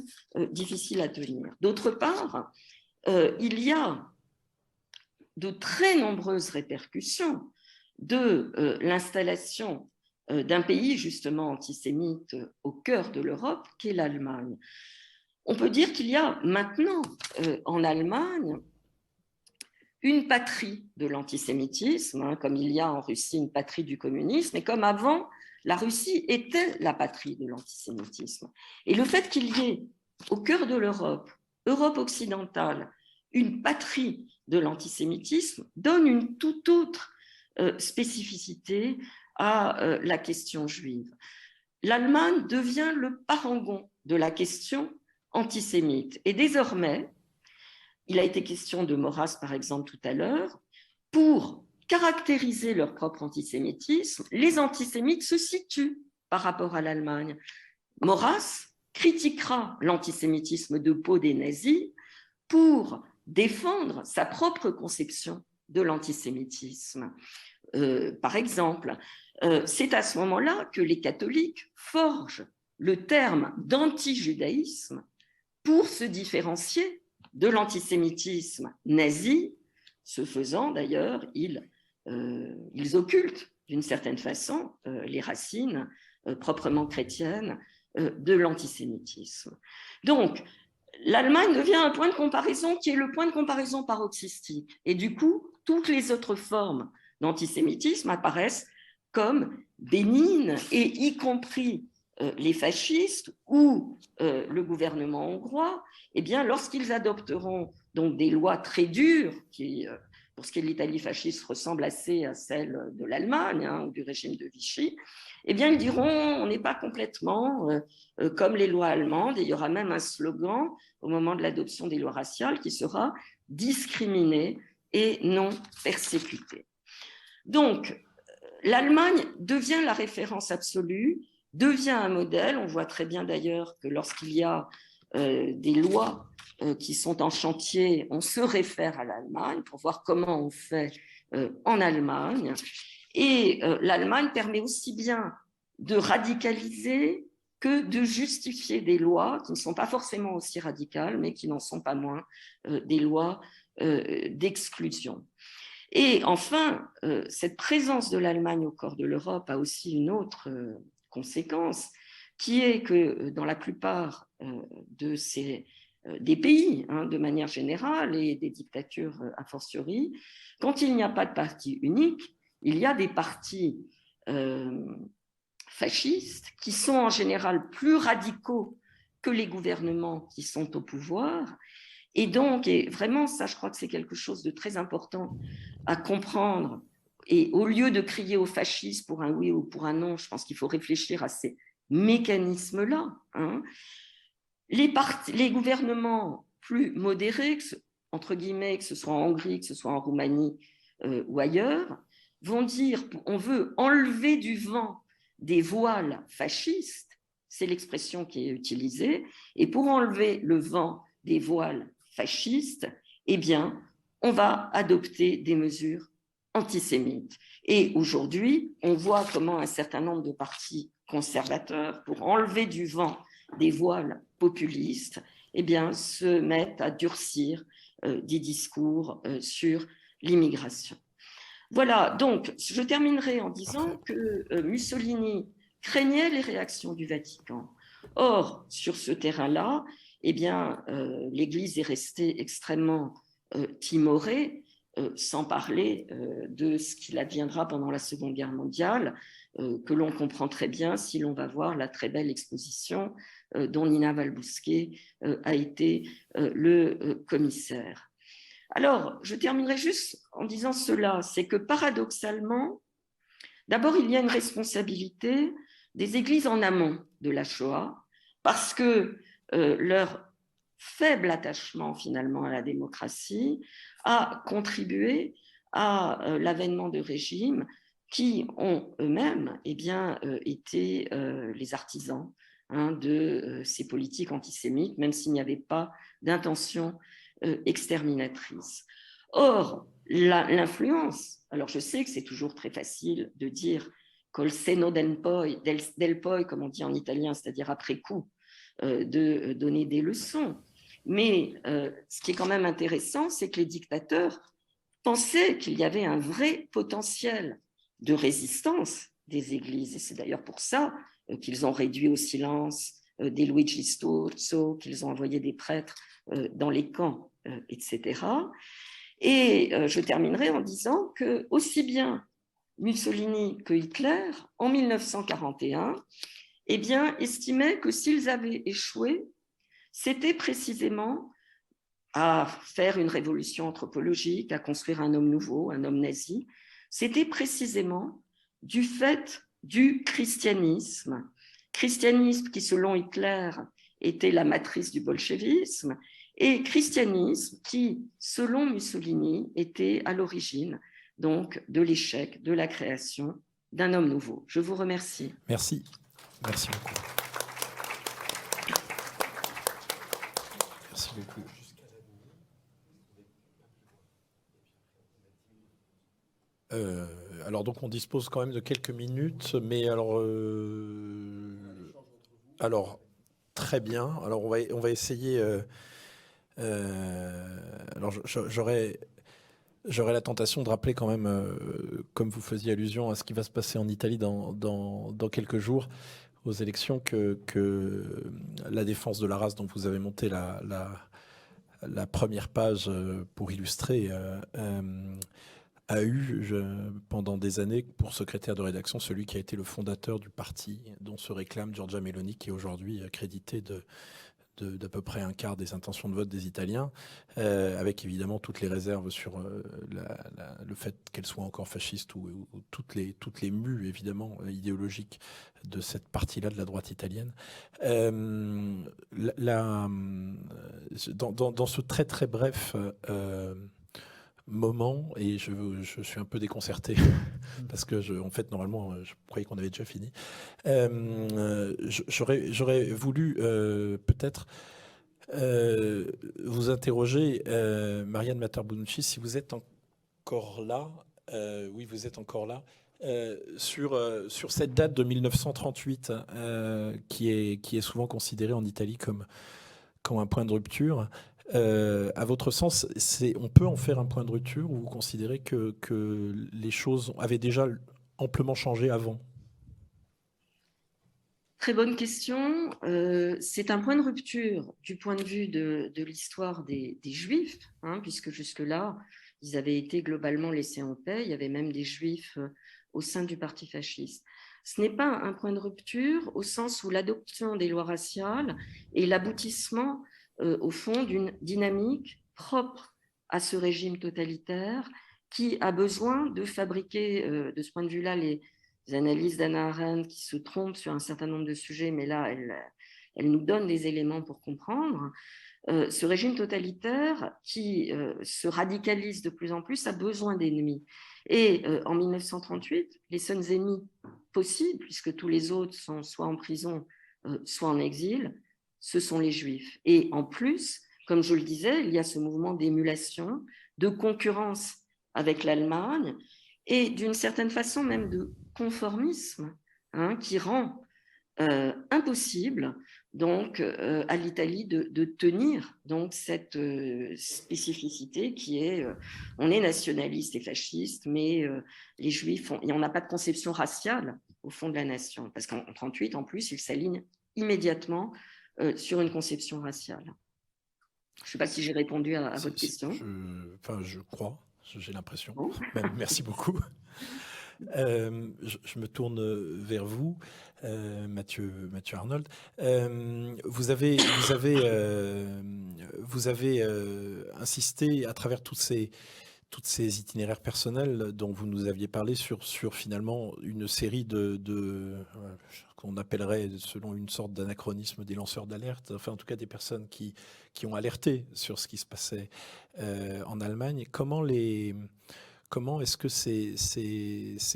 difficile à tenir. D'autre part, il y a de très nombreuses répercussions de l'installation d'un pays justement antisémite au cœur de l'Europe, qu'est l'Allemagne. On peut dire qu'il y a maintenant en Allemagne une patrie de l'antisémitisme, hein, comme il y a en Russie une patrie du communisme, et comme avant, la Russie était la patrie de l'antisémitisme. Et le fait qu'il y ait au cœur de l'Europe, Europe occidentale, une patrie de l'antisémitisme donne une toute autre spécificité à la question juive. L'Allemagne devient le parangon de la question antisémite. Et désormais, il a été question de Maurras, par exemple, tout à l'heure, pour caractériser leur propre antisémitisme, les antisémites se situent par rapport à l'Allemagne. Maurras critiquera l'antisémitisme de peau des nazis pour défendre sa propre conception de l'antisémitisme. Par exemple, c'est à ce moment-là que les catholiques forgent le terme d'anti-judaïsme pour se différencier de l'antisémitisme nazi. Ce faisant, d'ailleurs, ils occultent d'une certaine façon les racines proprement chrétiennes de l'antisémitisme. Donc, l'Allemagne devient un point de comparaison qui est le point de comparaison paroxystique. Et du coup, toutes les autres formes d'antisémitisme apparaissent comme bénignes, et y compris les fascistes ou le gouvernement hongrois, eh bien, lorsqu'ils adopteront donc des lois très dures qui, pour ce qui est de l'Italie fasciste, ressemblent assez à celles de l'Allemagne ou du régime de Vichy, eh bien, ils diront on n'est pas complètement comme les lois allemandes, et il y aura même un slogan au moment de l'adoption des lois raciales qui sera « discriminé et non persécuté ». Donc, l'Allemagne devient la référence absolue, devient un modèle. On voit très bien d'ailleurs que lorsqu'il y a des lois qui sont en chantier, on se réfère à l'Allemagne pour voir comment on fait en Allemagne. Et l'Allemagne permet aussi bien de radicaliser que de justifier des lois qui ne sont pas forcément aussi radicales, mais qui n'en sont pas moins des lois d'exclusion. Et enfin, cette présence de l'Allemagne au corps de l'Europe a aussi une autre conséquence, qui est que dans la plupart des pays, de manière générale, et des dictatures a fortiori, quand il n'y a pas de parti unique, il y a des partis fascistes qui sont en général plus radicaux que les gouvernements qui sont au pouvoir. Et donc, et vraiment, ça, je crois que c'est quelque chose de très important à comprendre. Et au lieu de crier au fascisme pour un oui ou pour un non, je pense qu'il faut réfléchir à ces mécanismes-là. Les gouvernements plus modérés, entre guillemets, que ce soit en Hongrie, que ce soit en Roumanie ou ailleurs, vont dire on veut enlever du vent des voiles fascistes, c'est l'expression qui est utilisée, et pour enlever le vent des voiles fascistes, eh bien, on va adopter des mesures antisémites. Et aujourd'hui, on voit comment un certain nombre de partis conservateurs, pour enlever du vent des voiles populistes, eh bien, se mettent à durcir des discours sur l'immigration. Voilà, donc je terminerai en disant que Mussolini craignait les réactions du Vatican. Or, sur ce terrain-là, eh bien, l'Église est restée extrêmement timorée, sans parler de ce qu'il adviendra pendant la Seconde Guerre mondiale, que l'on comprend très bien si l'on va voir la très belle exposition dont Nina Walbousquet a été le commissaire. Alors, je terminerai juste en disant cela, c'est que paradoxalement, d'abord, il y a une responsabilité des églises en amont de la Shoah, parce que leur faible attachement finalement à la démocratie a contribué à l'avènement de régimes qui ont eux-mêmes été les artisans de ces politiques antisémites, même s'il n'y avait pas d'intention exterminatrice. Or, l'influence, alors je sais que c'est toujours très facile de dire col seno del poi, comme on dit en italien, c'est-à-dire après coup, de donner des leçons. Mais ce qui est quand même intéressant, c'est que les dictateurs pensaient qu'il y avait un vrai potentiel de résistance des églises. Et c'est d'ailleurs pour ça qu'ils ont réduit au silence des Luigi Sturzo, qu'ils ont envoyé des prêtres dans les camps, etc. Et je terminerai en disant que aussi bien Mussolini que Hitler, en 1941, eh bien, estimaient que s'ils avaient échoué, c'était précisément à faire une révolution anthropologique, à construire un homme nouveau, un homme nazi, c'était précisément du fait du christianisme qui, selon Hitler, était la matrice du bolchevisme, et christianisme qui, selon Mussolini, était à l'origine donc de l'échec de la création d'un homme nouveau. Je vous remercie. Merci. Merci beaucoup. Merci beaucoup. Alors donc on dispose quand même de quelques minutes, mais alors très bien. Alors on va essayer. Alors j'aurais la tentation de rappeler quand même, comme vous faisiez allusion à ce qui va se passer en Italie dans quelques jours, aux élections, que la défense de la race dont vous avez monté la première page pour illustrer a eu pendant des années pour secrétaire de rédaction celui qui a été le fondateur du parti dont se réclame Giorgia Meloni, qui est aujourd'hui crédité d'à peu près un quart des intentions de vote des Italiens, avec évidemment toutes les réserves sur le fait qu'elle soit encore fasciste ou toutes les mues évidemment idéologiques de cette partie-là de la droite italienne. Dans ce très très bref moment, et je suis un peu déconcerté parce que en fait normalement je croyais qu'on avait déjà fini. J'aurais voulu peut-être vous interroger, Marianne Matter-Bonucci, si vous êtes encore là. Oui, vous êtes encore là. Sur cette date de 1938 qui est souvent considérée en Italie comme un point de rupture. À votre sens, on peut en faire un point de rupture, ou vous considérez que les choses avaient déjà amplement changé avant? Très bonne question. C'est un point de rupture du point de vue de l'histoire des Juifs, hein, puisque jusque-là, ils avaient été globalement laissés en paix. Il y avait même des Juifs au sein du parti fasciste. Ce n'est pas un point de rupture au sens où l'adoption des lois raciales est l'aboutissement au fond d'une dynamique propre à ce régime totalitaire qui a besoin de fabriquer, de ce point de vue-là, les analyses d'Hannah Arendt qui se trompent sur un certain nombre de sujets, mais là, elle nous donne des éléments pour comprendre. Ce régime totalitaire qui se radicalise de plus en plus a besoin d'ennemis. Et en 1938, les seuls ennemis possibles, puisque tous les autres sont soit en prison, soit en exil, ce sont les Juifs. Et en plus, comme je le disais, il y a ce mouvement d'émulation, de concurrence avec l'Allemagne et d'une certaine façon même de conformisme, hein, qui rend impossible donc à l'Italie de tenir donc cette spécificité qui est on est nationaliste et fasciste, mais les Juifs on n'a pas de conception raciale au fond de la nation, parce qu'en 1938 en plus ils s'alignent immédiatement sur une conception raciale. Je ne sais pas si j'ai répondu à votre question. Je crois, j'ai l'impression. Bon. Merci beaucoup. Je me tourne vers vous, Mathieu Arnold. Vous avez insisté à travers toutes ces itinéraires personnels dont vous nous aviez parlé sur finalement une série qu'on appellerait, selon une sorte d'anachronisme, des lanceurs d'alerte, enfin en tout cas des personnes qui ont alerté sur ce qui se passait en Allemagne. Comment est-ce que ces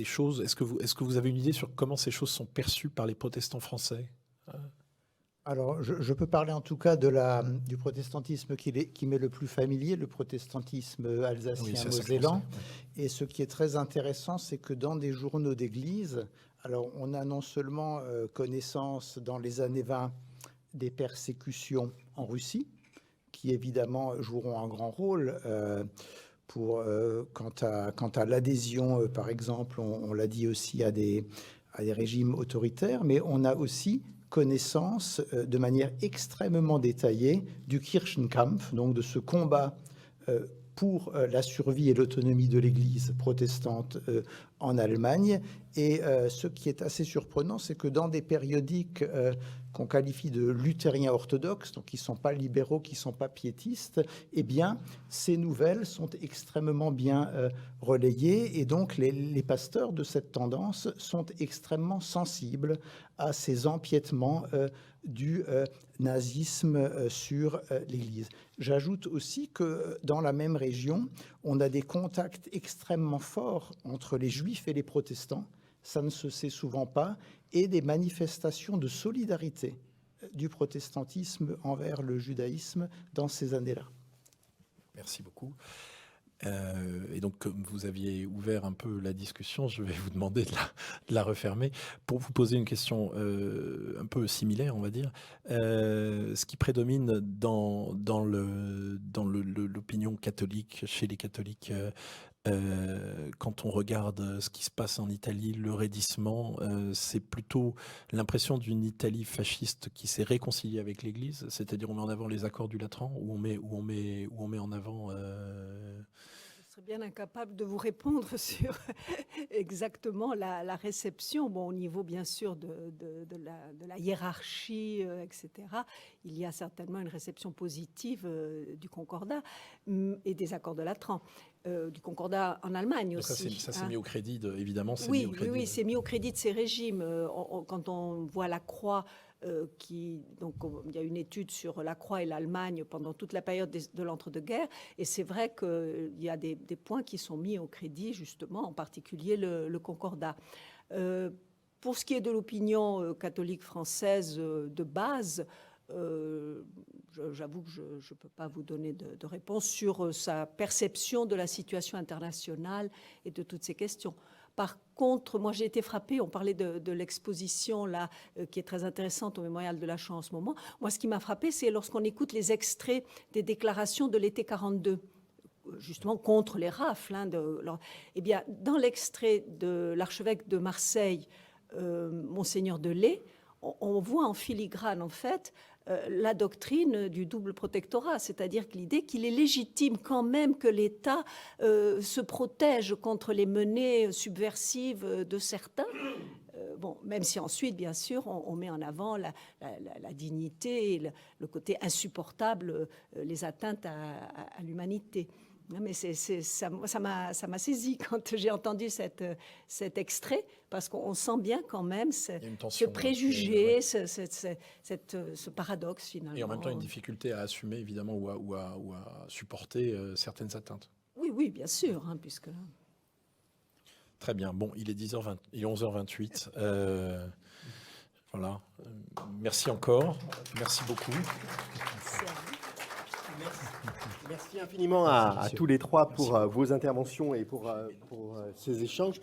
choses, est-ce que vous avez une idée sur comment ces choses sont perçues par les protestants français? Alors, je peux parler en tout cas du protestantisme qui m'est le plus familier, le protestantisme alsacien-mosellan. Oui. Et ce qui est très intéressant, c'est que dans des journaux d'église, alors on a non seulement connaissance dans les années 20 des persécutions en Russie, qui évidemment joueront un grand rôle quant à l'adhésion, par exemple, on l'a dit aussi, à des régimes autoritaires, mais on a aussi connaissance de manière extrêmement détaillée du Kirchenkampf, donc de ce combat pour la survie et l'autonomie de l'Église protestante en Allemagne. Et ce qui est assez surprenant, c'est que dans des périodiques qu'on qualifie de luthériens orthodoxes, donc qui ne sont pas libéraux, qui ne sont pas piétistes, eh bien, ces nouvelles sont extrêmement bien relayées. Et donc, les pasteurs de cette tendance sont extrêmement sensibles à ces empiètements du nazisme sur l'Église. J'ajoute aussi que dans la même région, on a des contacts extrêmement forts entre les Juifs et les protestants. Ça ne se sait souvent pas, et des manifestations de solidarité du protestantisme envers le judaïsme dans ces années-là. Merci beaucoup. Et donc, comme vous aviez ouvert un peu la discussion, je vais vous demander de la refermer pour vous poser une question un peu similaire, on va dire. Ce qui prédomine dans l'opinion catholique, chez les catholiques, quand on regarde ce qui se passe en Italie, le raidissement, c'est plutôt l'impression d'une Italie fasciste qui s'est réconciliée avec l'Église, c'est-à-dire on met en avant les accords du Latran, ou on met en avant... Je serais bien incapable de vous répondre sur exactement la réception. Bon, au niveau, bien sûr, de la hiérarchie, etc., il y a certainement une réception positive du Concordat et des accords de Latran. Du Concordat en Allemagne Donc aussi. ça s'est mis au crédit, évidemment. Oui, c'est mis au crédit de ces régimes. Quand on voit la croix, donc il y a une étude sur la croix et l'Allemagne pendant toute la période de l'entre-deux-guerres, et c'est vrai qu'il y a des points qui sont mis au crédit, justement, en particulier le Concordat. Pour ce qui est de l'opinion catholique française de base, j'avoue que je ne peux pas vous donner de réponse sur sa perception de la situation internationale et de toutes ces questions. Par contre, moi j'ai été frappée, on parlait de l'exposition là, qui est très intéressante au Mémorial de la Shoah en ce moment. Moi ce qui m'a frappée, c'est lorsqu'on écoute les extraits des déclarations de l'été 42, justement contre les rafles. Eh bien, dans l'extrait de l'archevêque de Marseille, Monseigneur Delay, on voit en filigrane en fait la doctrine du double protectorat, c'est-à-dire l'idée qu'il est légitime quand même que l'État se protège contre les menées subversives de certains. Bon, même si ensuite, bien sûr, on met en avant la dignité et le côté insupportable, les atteintes à l'humanité. Mais ça m'a saisi quand j'ai entendu cet extrait, parce qu'on sent bien quand même ce préjugé, ce paradoxe finalement. Et en même temps une difficulté à assumer évidemment ou à supporter certaines atteintes. Oui, bien sûr, puisque... Très bien. Bon, il est 10h20, il est 11h28. Voilà. Merci encore. Merci beaucoup. Merci infiniment à tous les trois pour vos interventions et pour ces échanges.